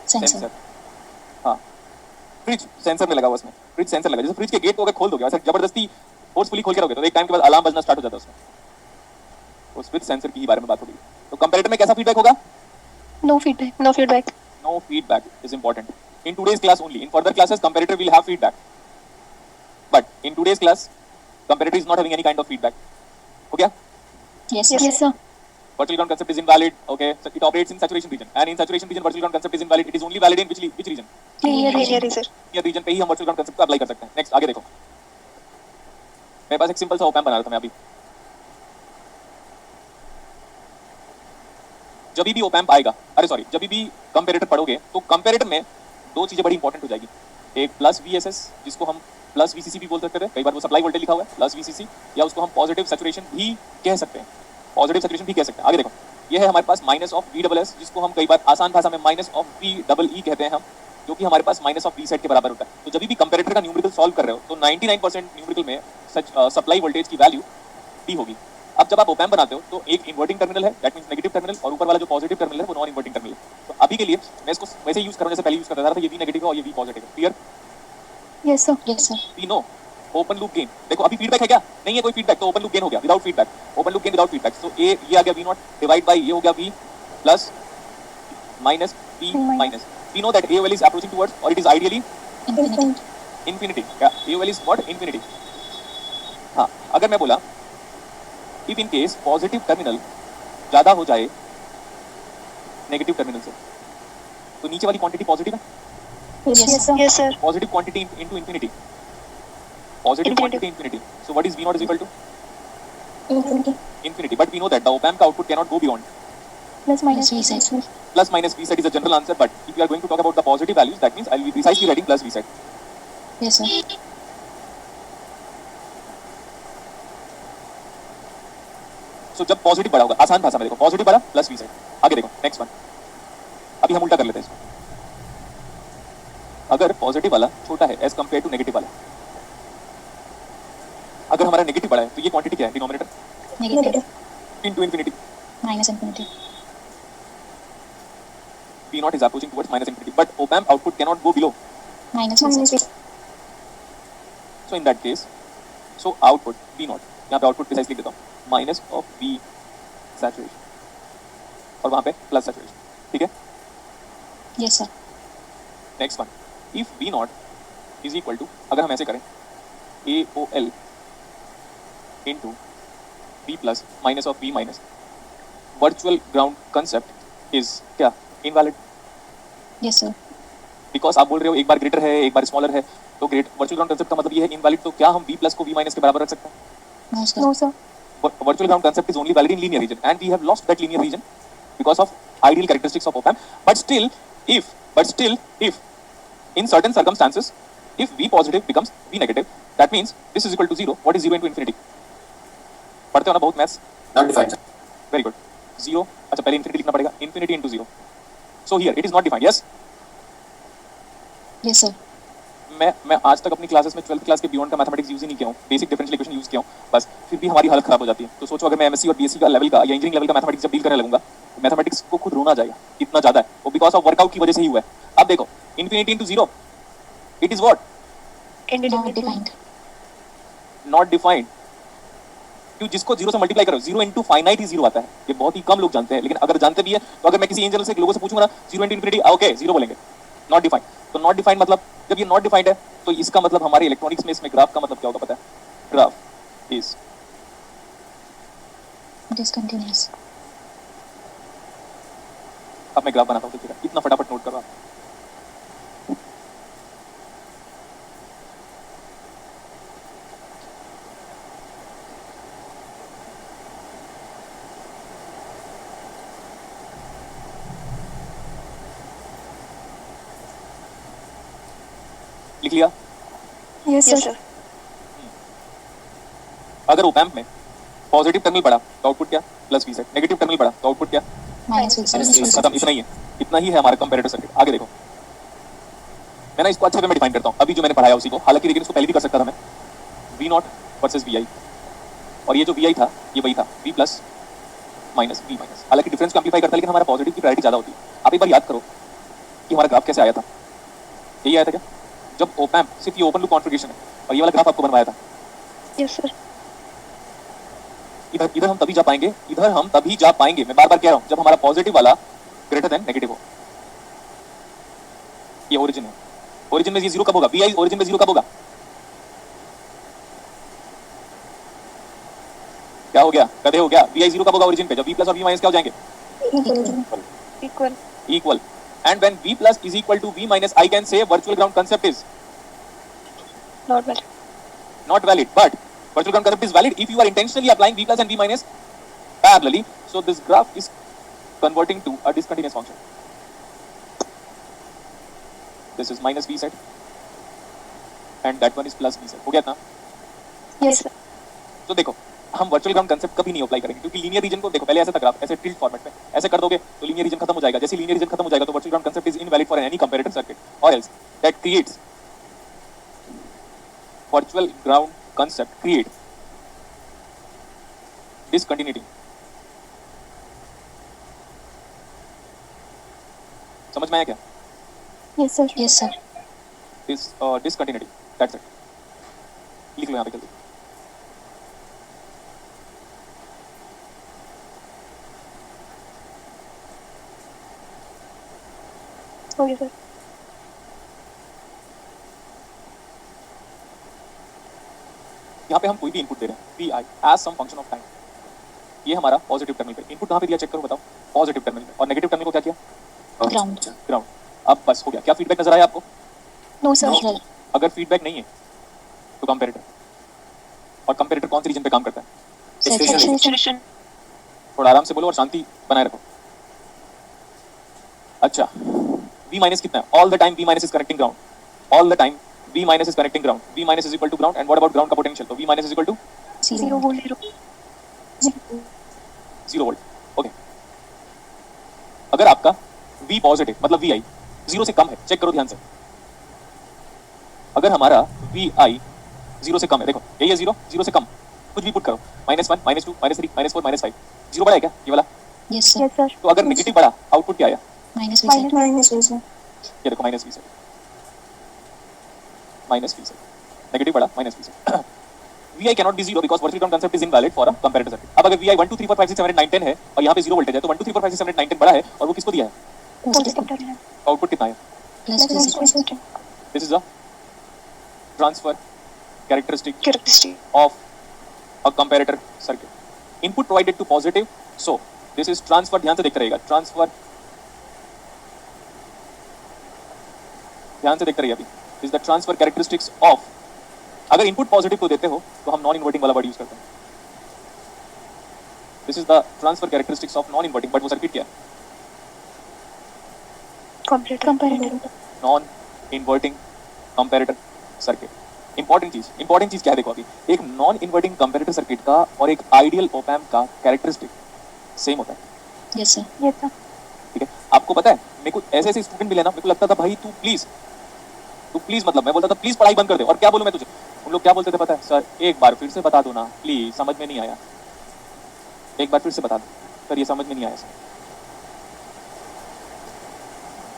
D: Sensor.
A: सेंसर. हाँ फ्रिज सेंसर में लगा हुआ उसमें. फ्रिज सेंसर लगा, जैसे फ्रिज के गेट को अगर खोल दोगे ऐसे जबरदस्ती फोर्सफुली खोल के रखोगे तो एक टाइम के बाद अलार्म बजना स्टार्ट हो जाता है उसमें। उस फ्रिज सेंसर की ही बारे में बात हो रही है। तो कंपैरेटर में कैसा फीडबैक होगा?
C: No feedback. No feedback.
A: No feedback is important. In today's class only. In further classes, comparator will have feedback. But in today's class, comparator is not having any kind of feedback. हो गया?
D: Yes, sir.
C: Yes, sir.
A: Virtual ground concept is invalid. Okay, so it operates in saturation region. And in saturation region, virtual ground concept is invalid. It is only valid in which region?
C: Linear sir.
A: Linear region पे ही हम virtual ground concept को apply कर सकते हैं. Next, आगे देखो. मेरे पास एक सिंपल सा op amp बना रहा था मैं अभी. जब भी op amp आएगा, अरे सॉरी, जब भी कंपैरेटर पढ़ोगे तो कंपैरेटर में दो चीजें बड़ी इंपॉर्टेंट हो जाएगी. एक प्लस VSS जिसको हम प्लस VCC भी बोल सकते थे, कई बार वो सप्लाई वोल्टेज लिखा हुआ है प्लस VCC, या उसको हम पॉजिटिव सैचुरेशन भी कह सकते हैं. पॉजिटिव सैचुरेशन भी कह सकते हैं. आगे देखो, ये है हमारे पास माइनस ऑफ VSS जिसको हम कई बार आसान भाषा में माइनस ऑफ VEE कहते हैं हम, जो कि हमारे पास माइनस ऑफ V सेट के बराबर होता है. तो जब भी कंपैरेटर का न्यूमेरिकल सॉल्व कर रहे हो तो 99% न्यूमेरिकल में सप्लाई वोल्टेज की वैल्यू D होगी. अब जब आप op amp बनाते हो तो एक इन्वर्टिंग टर्मिनल है, दैट मींस नेगेटिव टर्मिनल, और ऊपर वाला जो पॉजिटिव टर्मिनल है वो नॉन इन्वर्टिंग टर्मिनल है. तो अभी के लिए मैं इसको वैसे यूज कर रहा हूं जैसे पहले यूज करता था, ये V नेगेटिव है और ये V पॉजिटिव है. Clear?
C: Yes, sir.
D: Yes, sir.
A: We know open loop gain. देखो अभी फीडबैक है क्या? नहीं है कोई फीडबैक, तो ओपन लूप गेन हो गया without feedback. Open loop gain without feedback, तो ये आ गया V नॉट डिवाइड बाय ये हो गया V plus minus V minus. We know that AOL is approaching towards और it is ideally
D: Infinity.
A: Infinity. क्या AOL इज व्हाट? इंफिनिटी. हाँ, अगर मैं बोला if in case positive terminal ज्यादा हो जाए नेगेटिव टर्मिनल से, तो नीचे वाली क्वांटिटी पॉजिटिव है.
D: Yes, sir.
C: Yes, sir.
A: Positive quantity into infinity. Positive quantity infinity. So what is V naught is equal to?
D: Infinity.
A: Infinity. But we know that the op amp output cannot go beyond.
C: Plus minus.
D: Yes, V set.
A: Plus minus V set is a general answer, but if you are going to talk about the positive values, that means I will be precisely writing plus V set.
D: Yes, sir.
A: So जब positive बड़ा होगा, आसान भाषा में देखो, positive बड़ा plus V set. आगे देखो, नेक्स्ट वन. अभी हम उल्टा कर लेते हैं इसको. अगर पॉजिटिव वाला छोटा है एज कंपेयर टू नेगेटिव वाला, अगर हमारा नेगेटिव बड़ा है तो ये क्वांटिटी क्या है? Denominator
D: Negative.
A: Into infinity.
D: Minus infinity.
A: V naught is approaching towards minus infinity, but op amp output cannot go below.
D: Minus V set.
A: So in that case, so output V naught, यहाँ पे output precisely देता हूँ, minus of V saturation, और वहाँ पे plus saturation. ठीक है?
D: Yes, sir.
A: Next one, if V naught is equal to, अगर हम ऐसे करें AOL into V plus minus of V minus, virtual ground concept is क्या? Invalid.
D: Yes, sir.
A: Because आप बोल रहे हो एक बार ग्रेटर है एक बार स्मॉलर है, तो ग्रेट वर्चुअल ग्राउंड कंसेप्ट का मतलब ये है इनवैलिड. तो क्या हम V प्लस को V माइनस के बराबर रख सकते हैं?
D: No, sir.
C: No, sir.
A: Virtual ground concept is only valid in linear region, and we have lost that linear region because of ideal characteristics of op amp. But still, if in certain circumstances, if V positive becomes V negative, that means this is equal to 0. What is 0 into infinity? पढ़ते हो ना बहुत maths?
B: Not defined, sir.
A: Very good. 0. अच्छा पहले infinity लिखना पड़ेगा. Infinity into 0. So here it is not defined. Yes.
D: Yes, sir.
A: मैं आज तक अपनी क्लासेस में 12th क्लास के बियॉन्ड का मैथमेटिक्स यूज ही नहीं किया हूँ, बेसिक डिफरेंशियल इक्वेशन यूज किया हूँ बस. फिर भी हमारी हालत खराब हो जाती है. तो सोचो अगर मैं एमएससी और बीएससी का लेवल का या इंजीनियरिंग लेवल का मैथमेटिक्स जब डील करने लगूंगा तो मैथमेटिक्स को खुद रोना जाएगा, इतना ज्यादा है वो, बिकॉज ऑफ वर्कआउट की वजह से ही हुआ है. अब देखो infinity into 0, it is what?
D: Not defined.
A: Not defined. क्यों? जिसको 0 से मल्टीप्लाई करो, 0 इनटू फाइनाइट ही 0 आता है. ये बहुत ही कम लोग जानते हैं, लेकिन अगर जानते भी है तो अगर मैं किसी एंजल से लोगों से पूछूंगा ना 0 इनटू इंफिनिटी, ओके 0 बोलेंगे. Not defined. तो नॉट डिफाइंड मतलब जब ये नॉट डिफाइंड है तो इसका मतलब हमारे इलेक्ट्रॉनिक्स में इसमें ग्राफ का मतलब क्या होगा पता है? Graph is
D: Discontinuous.
A: अब मैं ग्राफ बनाता हूँ, देखिएगा इतना फटाफट नोट करो आप. लिख लिया?
C: Yes, sir.
A: अगर op amp में पॉजिटिव टर्मिनल बढ़ा तो आउटपुट क्या? Plus V set. Negative terminal बढ़ा तो आउटपुट क्या?
D: Minus V set.
A: खत्म. इतना ही है, इतना ही है हमारा कंपैरेटर सर्किट. आगे देखो, मैं ना इसको अच्छे वे में डिफाइन करता हूँ अभी जो मैंने पढ़ाया उसी को, हालांकि लेकिन इसको पहले भी कर सकता था मैं. V नॉट वर्सेस Vi, और ये जो Vi था ये वही था V plus minus V minus. हालांकि डिफरेंस को एम्पलीफाई करता है लेकिन हमारा पॉजिटिव की प्रायोरिटी ज्यादा होती है. आप एक बार याद करो कि हमारा ग्राफ कैसे आया था. यही आया था क्या? जब ओप एम्प सिर्फ ये ओपन लूप कॉन्फ़िगरेशन है और ये वाला ग्राफ आपको बनवाया था,
C: Yes, sir.
A: इधर इधर हम तभी जा पाएंगे, इधर हम तभी जा पाएंगे, मैं बार-बार कह रहा हूं, जब हमारा पॉजिटिव वाला ग्रेटर देन नेगेटिव हो। ये ओरिजिन है, ओरिजिन में ये जीरो कब होगा? Vi ओरिजिन में जीरो कब होगा? क्या हो गया? गधे हो गया? Vi जीरो कब होगा ओरिजिन पे? जब V प्लस और V माइनस क्या हो जाएंगे?
C: Equal.
A: Equal. And when V plus is equal to V minus, I can say virtual ground concept is
C: Not valid.
A: not valid, but virtual ground concept is valid if you are intentionally applying V plus and V minus parallelly. So this graph is converting to a discontinuous function. This is minus V set and that one is plus V set. हो गया ना?
C: Yes, sir.
A: तो देखो, हम virtual ground concept कभी नहीं apply करेंगे, क्योंकि लीनियर रीजन को देखो, पहले ऐसा था ग्राफ, ऐसे टिल्ट फॉर्मेट में ऐसे कर दोगे तो लीनियर रीजन खत्म हो जाएगा। जैसे लीनियर रीजन खत्म हो जाएगा तो virtual ground concept is invalid for any comparator circuit, और else that creates virtual ground concept create discontinuity. समझ में आया क्या?
C: Yes, sir.
D: Yes, sir.
A: This discontinuity, that's it. लिख लो यहाँ पे जल्दी।
C: Okay, sir.
A: यहाँ पे हम कोई भी इनपुट दे रहे हैं, V I as some function of time. ये हमारा पॉजिटिव टर्मिनल पे इनपुट कहाँ पे दिया, चेक करो, बताओ। पॉजिटिव टर्मिनल पे, और नेगेटिव टर्मिनल को क्या किया?
D: Ground.
A: ग्राउंड। अब बस हो गया। क्या फीडबैक नजर आया आपको?
C: No, sir.
D: No, sir.
A: अगर फीडबैक नहीं है तो कंपैरेटर, और कंपैरेटर कौन सी रीजन पे काम करता है?
D: Saturation.
A: थोड़ा आराम से बोलो और शांति बनाए रखो। अच्छा, V माइनस कितना है? All the time V minus is connecting ground, all the time V minus is connecting ground, V minus is equal to ground, and what about ground का पोटेंशियल? तो V minus is equal to
C: 0 volt.
A: 0 volt. Okay, अगर आपका V positive मतलब VI 0 से कम है, check करो ध्यान से। अगर हमारा VI 0 से कम है, देखो यही है 0, 0 से कम, कुछ भी पुट करो, -1, -2, -3, -4, -5, 0 बड़ा है क्या ये वाला?
D: Yes, sir.
C: Yes, sir.
A: तो अगर नेगेटिव बड़ा, आउटपुट क्या आया?
D: Minus V, sir.
C: Minus V, sir.
A: ये देखो माइनस V से, माइनस V से, नेगेटिव बड़ा माइनस V से। VI cannot be 0 because virtual ground concept is invalid for a comparator circuit. अब अगर VI 1 2 3 4 5 6 7 8 9 10 है और यहाँ पे 0 वोल्टेज है, तो 1 2 3 4 5 6 7 8 9 10 बड़ा है और वो किसको दिया है?
C: Positive terminal.
A: आउटपुट कितना है?
D: Plus V, sir.
A: This is a transfer characteristic
C: Characteristic.
A: of a comparator circuit. Input provided to positive, so this is transfer, ध्यान से देखते रहिएगा, transfer, ध्यान से देखते रहिए अभी, this is the transfer characteristics of, अगर इनपुट पॉजिटिव को देते हो तो हम नॉन इन्वर्टिंग वाला वर्ड यूज करते हैं, this is the transfer characteristics of non inverting, but वो सर्किट क्या है?
C: Comparator.
A: Non inverting comparator circuit. Important चीज क्या है, देखो अभी एक नॉन इन्वर्टिंग कंपैरेटर सर्किट का और एक आइडियल ऑप एम्प का कैरेक्टरिस्टिक सेम होता है,
D: Yes, sir.
C: Yes, sir.
A: ठीक है? आपको पता है, मेरे को ऐसे ऐसे स्टूडेंट मिले ना, मेरे को लगता था भाई तू प्लीज मतलब मैं बोलता था प्लीज पढ़ाई बंद कर दे, और क्या बोलूं मैं तुझे, उन लोग क्या बोलते थे पता है? सर एक बार फिर से बता दो ना प्लीज, समझ में नहीं आया, एक बार फिर से बता दो सर, ये समझ में नहीं आया सर।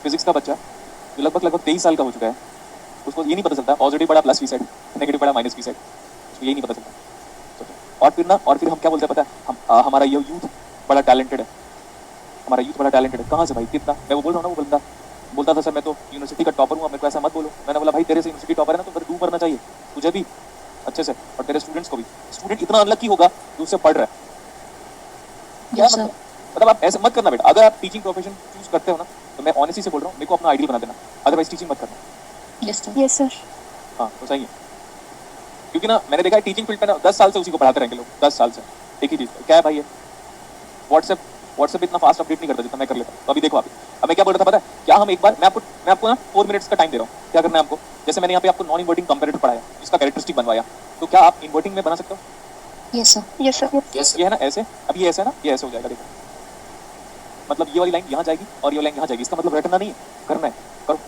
A: फिजिक्स का बच्चा जो लगभग 23 साल का हो चुका है, उसको ये नहीं पता चलता पॉजिटिव बड़ा प्लस V सेट, नेगेटिव बड़ा माइनस V सेट, उसको यही नहीं पता चलता। और फिर हम क्या बोलते हैं पता है? हम हमारा ये यूथ बड़ा टैलेंटेड है, हमारा यूथ बड़ा टैलेंटेड है। कहाँ से भाई, कितना? मैं वो बोल रहा हूँ ना, वो बंदा बोलता था सर मैं तो यूनिवर्सिटी का टॉपर हूँ, मेरे को ऐसा मत बोलो। मैंने बोला भाई तेरे से यूनिवर्सिटी टॉपर है ना, तो फिर डू करना चाहिए तुझे भी अच्छे से, और तेरे स्टूडेंट्स को भी। स्टूडेंट इतना अनलकी होगा जो उससे पढ़ रहा है, क्या
D: Yes, sir.
A: मतलब आप ऐसे मत करना बेटा। अगर आप टीचिंग प्रोफेशन चूज करते हो ना, तो मैं ऑनेस्टली से बोल रहा हूँ, मेरे को अपना आइडियल बना देना, अदरवाइज टीचिंग मत करना।
D: Yes, sir.
C: Yes, sir.
A: हाँ तो सही है, क्योंकि ना मैंने देखा है टीचिंग फील्ड पे ना 10 साल से उसी को पढ़ाते रहेंगे लोग, 10 साल से एक ही चीज। क्या है भाई, ये व्हाट्सएप इतना फास्ट अपडेट नहीं करता जितना मैं कर लेता हूँ। तो अभी देखो अब मैं क्या बोल रहा था पता है? क्या हम एक बार, मैं आपको ना 4 मिनट्स का टाइम दे रहा हूँ, क्या करना है आपको? जैसे मैंने यहाँ पे आपको नॉन इन्वर्टिंग कंपैरेटर पढ़ाया, जिसका कैरेक्टरिस्टिक बनवाया, तो क्या आप इन्वर्टिंग में बना सकते हो?
D: Yes, sir.
C: Yes, sir.
A: ये है ना ऐसे, अब ये ऐसे है ना, ये ऐसे हो जाएगा, देखो मतलब ये वाली लाइन यहाँ जाएगी और ये वाली लाइन यहाँ जाएगी, इसका मतलब रटना नहीं है, करना है, करो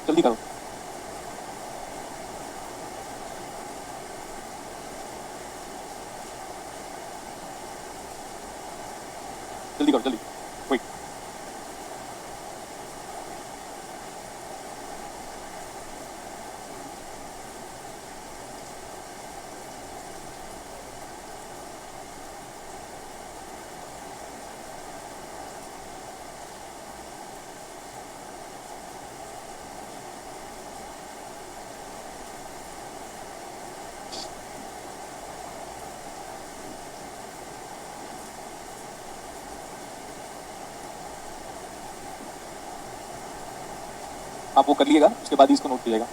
A: जल्दी करो। जल्दी करो जल्दी, क्विक। आप वो कर लीजिएगा, उसके बाद ही इसको नोट कीजिएगा।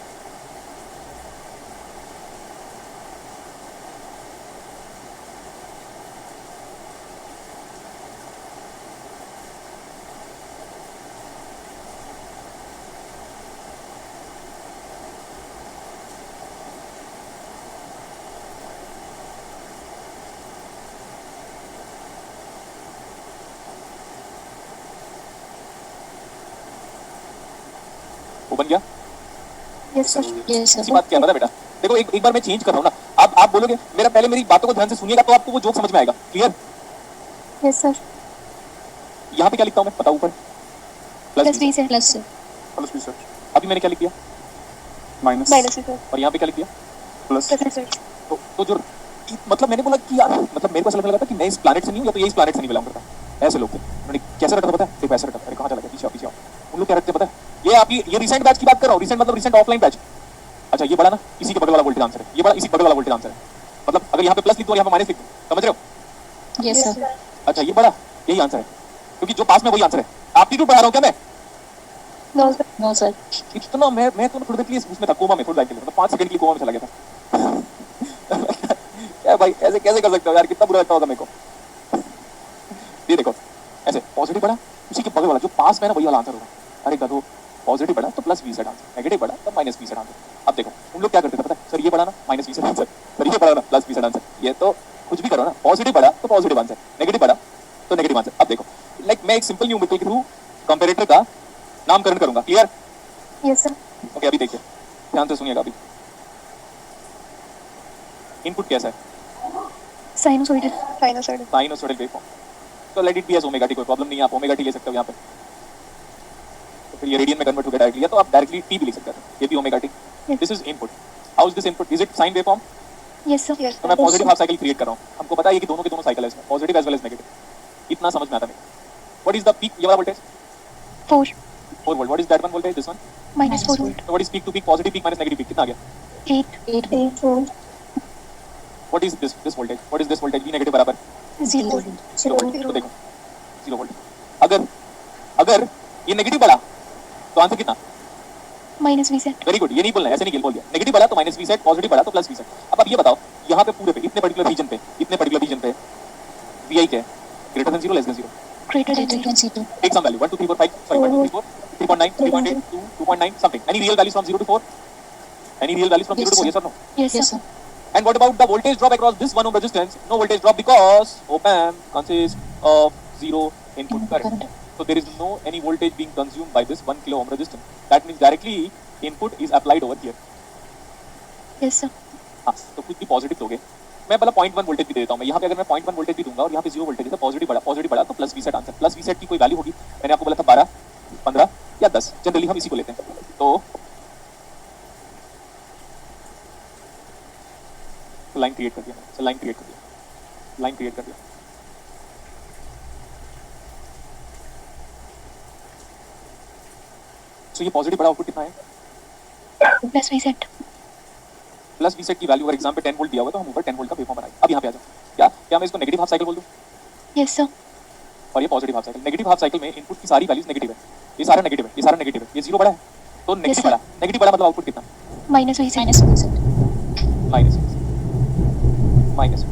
A: वो बन गया।
C: Yes, sir.
D: Yes,
A: इसी
D: sir.
A: बात क्या है पता है बेटा, देखो एक बार मैं चेंज कर रहा हूँ ना, आप बोलोगे मेरा, पहले मेरी बातों को ध्यान से सुनिएगा तो आपको वो जोक समझ में आएगा। क्लियर?
C: Yes, sir.
A: यहाँ पे क्या लिखता हूँ मैं, पता ऊपर
C: Plus B, sir.
D: Plus, sir.
F: Plus B sir,
A: अभी मैंने क्या लिख दिया,
F: माइनस
C: Minus B, sir.
A: और यहाँ पे क्या लिख दिया।
F: प्लस।
C: Plus B, sir.
A: तो जो मतलब मैंने बोला कि यार, मतलब मेरे को ऐसा लगने लगा था कि मैं इस प्लैनेट से नहीं हूँ या तो ये इस प्लैनेट से नहीं बिलोंग करता। ऐसे लोग थे। उन्होंने कैसे रखा था पता है, देखो ऐसे रखा था। अरे कहाँ चला गया, पीछे आओ पीछे आओ। उन लोग क्या रखते हैं पता है, ये आपकी ये रिसेंट बैच की बात कर रहा हूँ, रिसेंट मतलब रिसेंट ऑफलाइन बैच। अच्छा ये बड़ा ना, इसी के बगल वाला वोल्टेज आंसर है, ये बड़ा इसी के बगल वाला वोल्टेज आंसर है। मतलब अगर यहाँ पे प्लस लिख दो और यहाँ पे माइनस लिख दो, समझ रहे हो?
D: Yes, sir.
A: अच्छा ये बड़ा, यही आंसर है, क्योंकि जो पास में वही आंसर है। एप्टीट्यूड पढ़ा रहा हूँ क्या मैं?
C: No, sir.
D: No, sir.
A: इतना मैं तो थोड़ी देर के लिए उसमें था, कोमा में, थोड़ी देर के लिए, मतलब 5 सेकंड के लिए कोमा में चला गया था। क्या भाई, ऐसे कैसे कर सकते हो यार, कितना बुरा लगता होगा मेरे को। ये देखो ऐसे पॉजिटिव पढ़ा, उसी के बगल वाला जो पास में है ना वही वाला आंसर होगा। अरे गधो, पॉजिटिव पढ़ा तो plus B set answer, negative पढ़ा तो माइनस बी सेट आंसर। अब देखो उन लोग क्या करते थे पता है, सर ये पढ़ा ना minus B set answer, sir ये पढ़ा ना प्लस बी सेट आंसर। ये तो कुछ भी करो ना, पॉजिटिव पढ़ा तो पॉजिटिव आंसर, नेगेटिव पढ़ा तो नेगेटिव आंसर। अब देखो लाइक मैं एक सिंपल न्यूमेरिकल के थ्रू कंपैरेटर का नामकरण करूंगा। क्लियर?
C: Yes, sir.
A: ओके अभी देखिए ध्यान से सुनिएगा। अभी इनपुट कैसा है,
C: Sinusoidal. Sinusoidal.
A: साइनोसॉइडल वेवफॉर्म, तो let it be as omega T, कोई प्रॉब्लम नहीं है, आप ओमेगा टी ले सकते हो यहाँ पे। तो फिर ये रेडियन में कन्वर्ट हो गया डायरेक्टली, या तो आप डायरेक्टली टी भी लिख सकते हैं, ये भी omega T.
C: Yes.
A: This is input. How is this input, is it sine waveform?
C: Yes, sir. Yes,
A: तो मैं पॉजिटिव हाफ साइकिल क्रिएट कर रहा हूँ, हमको पता है कि दोनों के दोनों साइकिल है इसमें, positive as well as negative. इतना समझ में आता है। व्हाट इज द पीक, ये वाला voltage
C: 4.
A: 4 volt, what is that one voltage, this one.
C: Minus 4.
A: So what is peak to peak, positive peak minus negative peak, कितना आ गया?
C: 8. 8 volt.
A: What is this voltage? What is this voltage? V negative बराबर
C: 0.
A: 0 volt. तो देखो 0 volt. अगर ये negative बढ़ा तो answer कितना?
C: Minus V, sir.
A: Very good, ये नहीं बोलना है, ऐसे नहीं बोल दिया। नेगेटिव बढ़ा तो माइनस वी सेट, पॉजिटिव बढ़ा तो प्लस वी सेट। अब ये बताओ यहाँ पे पूरे पे इतने पर्टिकुलर रीजन पे वी आई क्या है, greater than 0 less than 0?
C: Greater than
D: Greater
C: 0.
D: than C2.
A: Take some value 1 2 3 4 5, sorry 1 2 3 4 3.9 3.8 2 2.9 something. Any real values from 0 to 4? Any real values from 0 to 4? Yes or no?
C: Yes,
D: Yes,
C: sir.
D: sir.
A: And what about the voltage drop across this 1 ohm resistance? No voltage drop because op-amp consists of 0 input current. So there is no any voltage being consumed by this 1 kilo ohm resistance. That means directly input is applied over here.
C: Yes, sir.
A: हाँ, तो कुछ भी positive दोगे, मैं मतलब 0.1 voltage भी दे देता हूँ मैं यहाँ पे। अगर मैं 0.1 वोल्टेज भी दूंगा और यहाँ पे 0 वोल्टेज है तो पॉजिटिव बढ़ा तो plus V set answer. Plus V set की कोई वैल्यू होगी, मैंने आपको बोला था 12 15 या 10, जनरली हम इसी को लेते हैं। तो लाइन क्रिएट कर दिया मैंने, लाइन क्रिएट कर दिया। तो ये पॉजिटिव बड़ा आउटपुट कितना है?
C: Plus V, sir.
A: Plus V set की वैल्यू अगर एग्जाम पे 10 वोल्ट दिया हुआ तो हम ऊपर 10 वोल्ट का वेवफॉर्म बनाएंगे। अब यहाँ पे आ जाओ, क्या मैं इसको नेगेटिव हाफ साइकिल बोल दूं
C: Yes, sir.
A: और ये positive half cycle? Negative half cycle में इनपुट की सारी वैल्यूज नेगेटिव है, ये सारा नेगेटिव है, ये 0 बड़ा है तो नेगेटिव
C: sir.
A: बड़ा, नेगेटिव बड़ा मतलब आउटपुट कितना?
C: Minus V, sir.
D: Minus V, sir.
A: Minus.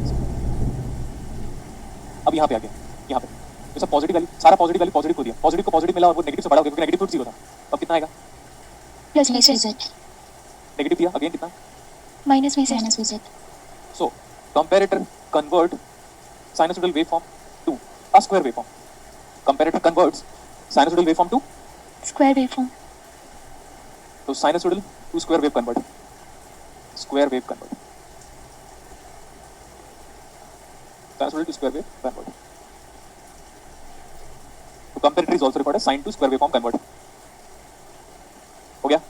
A: अब यहाँ पे आ गया, यहाँ पे तो सब पॉजिटिव वैल्यू, सारा पॉजिटिव वैल्यू पॉजिटिव को दिया, पॉजिटिव को पॉजिटिव मिला और वो नेगेटिव से बड़ा हो गया क्योंकि नेगेटिव तो 0 था। अब कितना आएगा?
C: Plus V,
D: Plus V,
C: sir.
D: sir.
A: Negative दिया, अगेन कितना?
C: Minus V, sir.
D: Minus V, sir.
A: So comparator convert sinusoidal waveform to a square waveform. Comparator converts sinusoidal waveform to
C: Square waveform.
A: तो sinusoidal to square wave convert, square wave convert, sinusoidal to square wave convert. तो comparator is also required as sine to square waveform convert. हो गया?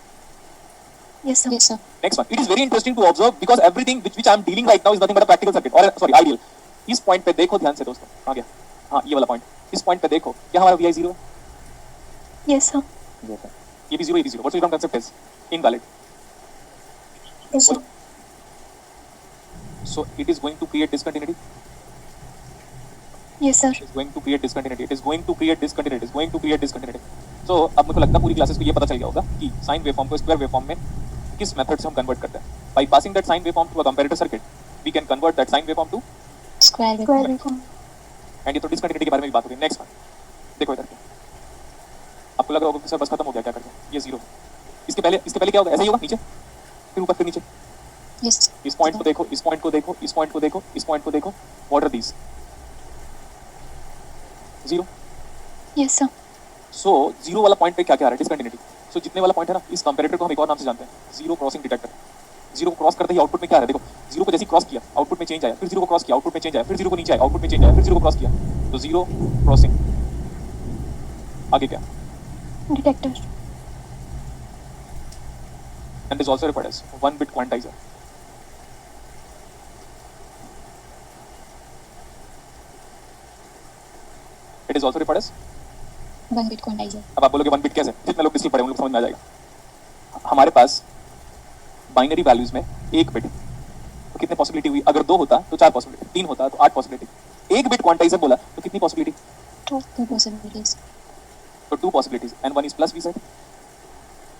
C: Yes, sir.
D: Yes, sir.
A: Next one. It is very interesting to observe because everything which I am dealing right now is nothing but a practical circuit or sorry ideal. इस point पे देखो ध्यान से दोस्तों, आ गया, हाँ ये वाला पॉइंट, इस पॉइंट पे देखो क्या हमारा VI 0 है?
C: Yes, sir.
A: ये भी 0, ये भी 0. What's the concept is invalid.
C: Yes, sir.
A: So it is going to create discontinuity.
C: Yes, sir.
A: It is going to create discontinuity. It is going to create discontinuity. It is going to create discontinuity. तो अब मुझे लगता है पूरी classes को ये पता चल गया होगा कि साइन वेवफॉर्म को स्क्वायर वेवफॉर्म में किस मेथड से हम कन्वर्ट करते हैं। By passing that sine waveform to a comparator circuit we can convert that sine waveform to
D: Square
C: Square
D: wave.
C: waveform.
A: And ये तो डिसकंटिन्यूटी के बारे में भी बात हो गई। नेक्स्ट वन देखो इधर क्या आपको लग रहा होगा कि सर बस खत्म हो गया क्या करके, ये जीरो। इसके पहले क्या होगा, ऐसे ही होगा नीचे फिर ऊपर फिर नीचे।
D: Yes.
A: इस पॉइंट को देखो, इस पॉइंट को देखो, इस पॉइंट को देखो, इस पॉइंट को देखो, what are these? Zero.
C: Yes, sir.
A: So zero वाला पॉइंट पे क्या क्या आ रहा है, डिसकंटिन्यूटी। सो जितने वाला पॉइंट है ना, इस कंपैरेटर को हम एक और नाम से जानते हैं, जीरो क्रॉसिंग डिटेक्टर। जीरो को क्रॉस करते ही आउटपुट में क्या आ रहा है, देखो जीरो को जैसे क्रॉस किया आउटपुट में चेंज आया, फिर जीरो को क्रॉस किया आउटपुट में चेंज आया, फिर जीरो को नीचे आया आउटपुट में चेंज आया, फिर जीरो को क्रॉस किया, तो जीरो क्रॉसिंग। आगे क्या?
C: Detector.
A: and is also referred as one bit quantizer. It is also referred as,
D: 1 bit quantizer.
A: अब आप बोलोगे 1 बिट कैसे, जितने लोग डिस्कल पढ़े उन लोग समझ में आ जाएगा। हमारे पास बाइनरी वैल्यूज में एक बिट तो कितने पॉसिबिलिटी हुई, अगर 2 होता तो 4 पॉसिबिलिटी, 3 होता तो 8 पॉसिबिलिटी। 1 बिट क्वांटाइजर बोला तो कितनी पॉसिबिलिटी?
D: 2 possibilities.
A: तो 2 possibilities and one is plus V set.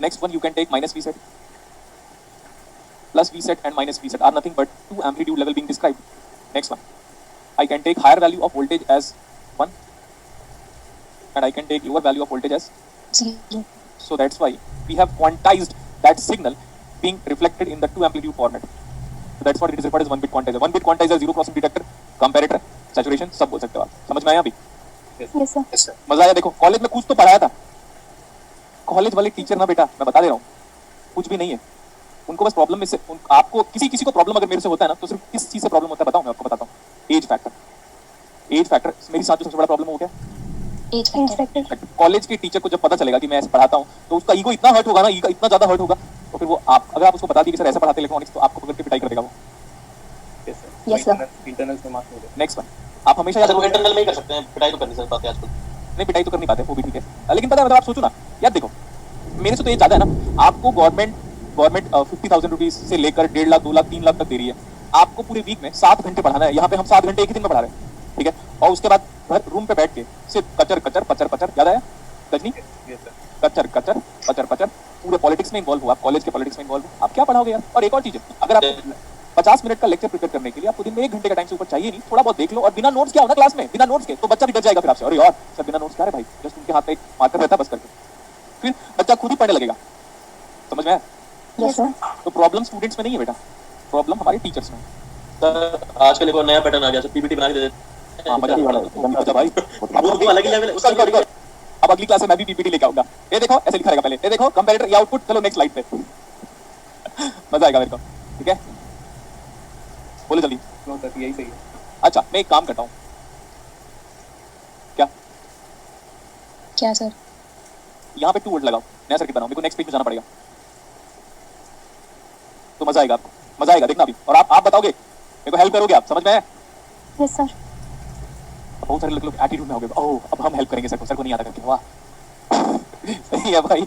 A: Next one you can take minus V set. Plus V set and minus V set are nothing but 2 amplitude level being described. Next one, I can take higher value of voltage as 1 and I can take lower value of voltage as
D: 0.
A: so that's why we have quantized that signal being reflected in the 2 amplitude format. So that's what it is referred as 1 bit quantizer. 1 bit quantizer, zero crossing detector, comparator, saturation सब बोल सकते हो आप। समझ में आया अभी?
C: Yes, sir.
B: Yes, sir.
A: मजा आया? देखो कॉलेज में कुछ तो पढ़ाया था, कॉलेज वाले टीचर ना बेटा, मैं बता दे रहा हूँ कुछ भी नहीं है उनको, बस प्रॉब्लम में से आपको किसी को प्रॉब्लम अगर मेरे से होता है ना तो सिर्फ किस चीज से प्रॉब्लम होता है बताऊं, मैं आपको बताता हूँ। Age factor. एज फैक्टर मेरे साथ जो सबसे बड़ा प्रॉब्लम हो गया,
D: Age
C: Age
D: factor.
C: factor.
A: College के टीचर को जब पता चलेगा कि मैं ऐसे पढ़ाता हूँ तो उसका ईगो इतना हर्ट होगा ना, इतना ज्यादा हर्ट होगा, तो फिर वो आप अगर आप उसको बता दिए कि सर ऐसे पढ़ाते इलेक्ट्रॉनिक्स, तो आपको पकड़ के पिटाई कर देगा वो।
E: Yes, sir.
C: Yes, sir.
E: Internals में मार्क्स मिले।
A: नेक्स्ट वन, आप हमेशा याद
B: अच्छा, वो
A: रखो,
B: इंटरनल में ही कर सकते हैं, पिटाई तो कर नहीं सकते पाते आजकल।
A: नहीं पिटाई तो कर नहीं पाते वो भी ठीक है, लेकिन पता है मतलब आप सोचो ना यार, देखो मेरे से तो ये ज्यादा है ना, आपको गवर्नमेंट 50,000 रुपीज से लेकर 1.5 लाख 2 लाख 3 लाख तक दे रही है, आपको पूरे वीक में 7 घंटे पढ़ाना है। यहाँ पे हम 7 घंटे एक ही दिन में पढ़ा रहे हैं, ठीक है, और उसके बाद घर रूम पे बैठ के सिर्फ कचर कचर पचर पचर, याद आया गजनी?
E: Yes, sir.
A: कचर कचर पचर पचर, पूरे पॉलिटिक्स में इन्वॉल्व हुआ, कॉलेज के पॉलिटिक्स में इन्वॉल्व हुआ, आप क्या पढ़ाओगे यार? और एक और चीज है, अगर आप 50 मिनट का लेक्चर प्रिपेयर करने के लिए आपको दिन में 1 घंटे का टाइम से ऊपर चाहिए नहीं, थोड़ा बहुत देख लो, और बिना नोट्स क्या हो ना क्लास में, बिना नोट्स के, तो बच्चा भी डर जाएगा फिर आपसे, अरे यार सर बिना नोट्स क्या है भाई, जस्ट उनके हाथ में एक मार्कर रहता है बस करके, फिर बच्चा खुद ही पढ़ने लगेगा। समझ में आया?
C: Yes, sir.
A: तो प्रॉब्लम स्टूडेंट्स में नहीं है बेटा, प्रॉब्लम हमारे टीचर्स में है।
B: सर आजकल एक और नया पैटर्न आ गया, सर पीपीटी बना के दे देते हैं।
A: हाँ मजा मजा भाई,
B: वो अलग ही लेवल है
A: उसका रिकॉर्ड। अब अगली क्लास में मैं भी पीपीटी लेके आऊंगा, ये देखो ऐसे लिखा रहेगा पहले, ये देखो कंपैरेटर, ये आउटपुट, चलो नेक्स्ट स्लाइड पे मजा आएगा मेरे को, ठीक है? बोलो जल्दी।
E: No, sir, यही सही है।
A: अच्छा मैं एक काम करता हूँ, क्या
D: क्या सर?
A: यहाँ पे 2 वोल्ट लगाओ, नया सर्किट बनाओ, मेरे को नेक्स्ट पेज में जाना पड़ेगा, तो मजा आएगा आपको, मजा आएगा देखना अभी, और आप बताओगे, मेरे को हेल्प करोगे आप, समझ में आया?
C: Yes, sir.
A: बहुत सारे लोग एटीट्यूड में हो गए, ओह अब हम हेल्प करेंगे सर को नहीं आता करके, वाह सही है भाई।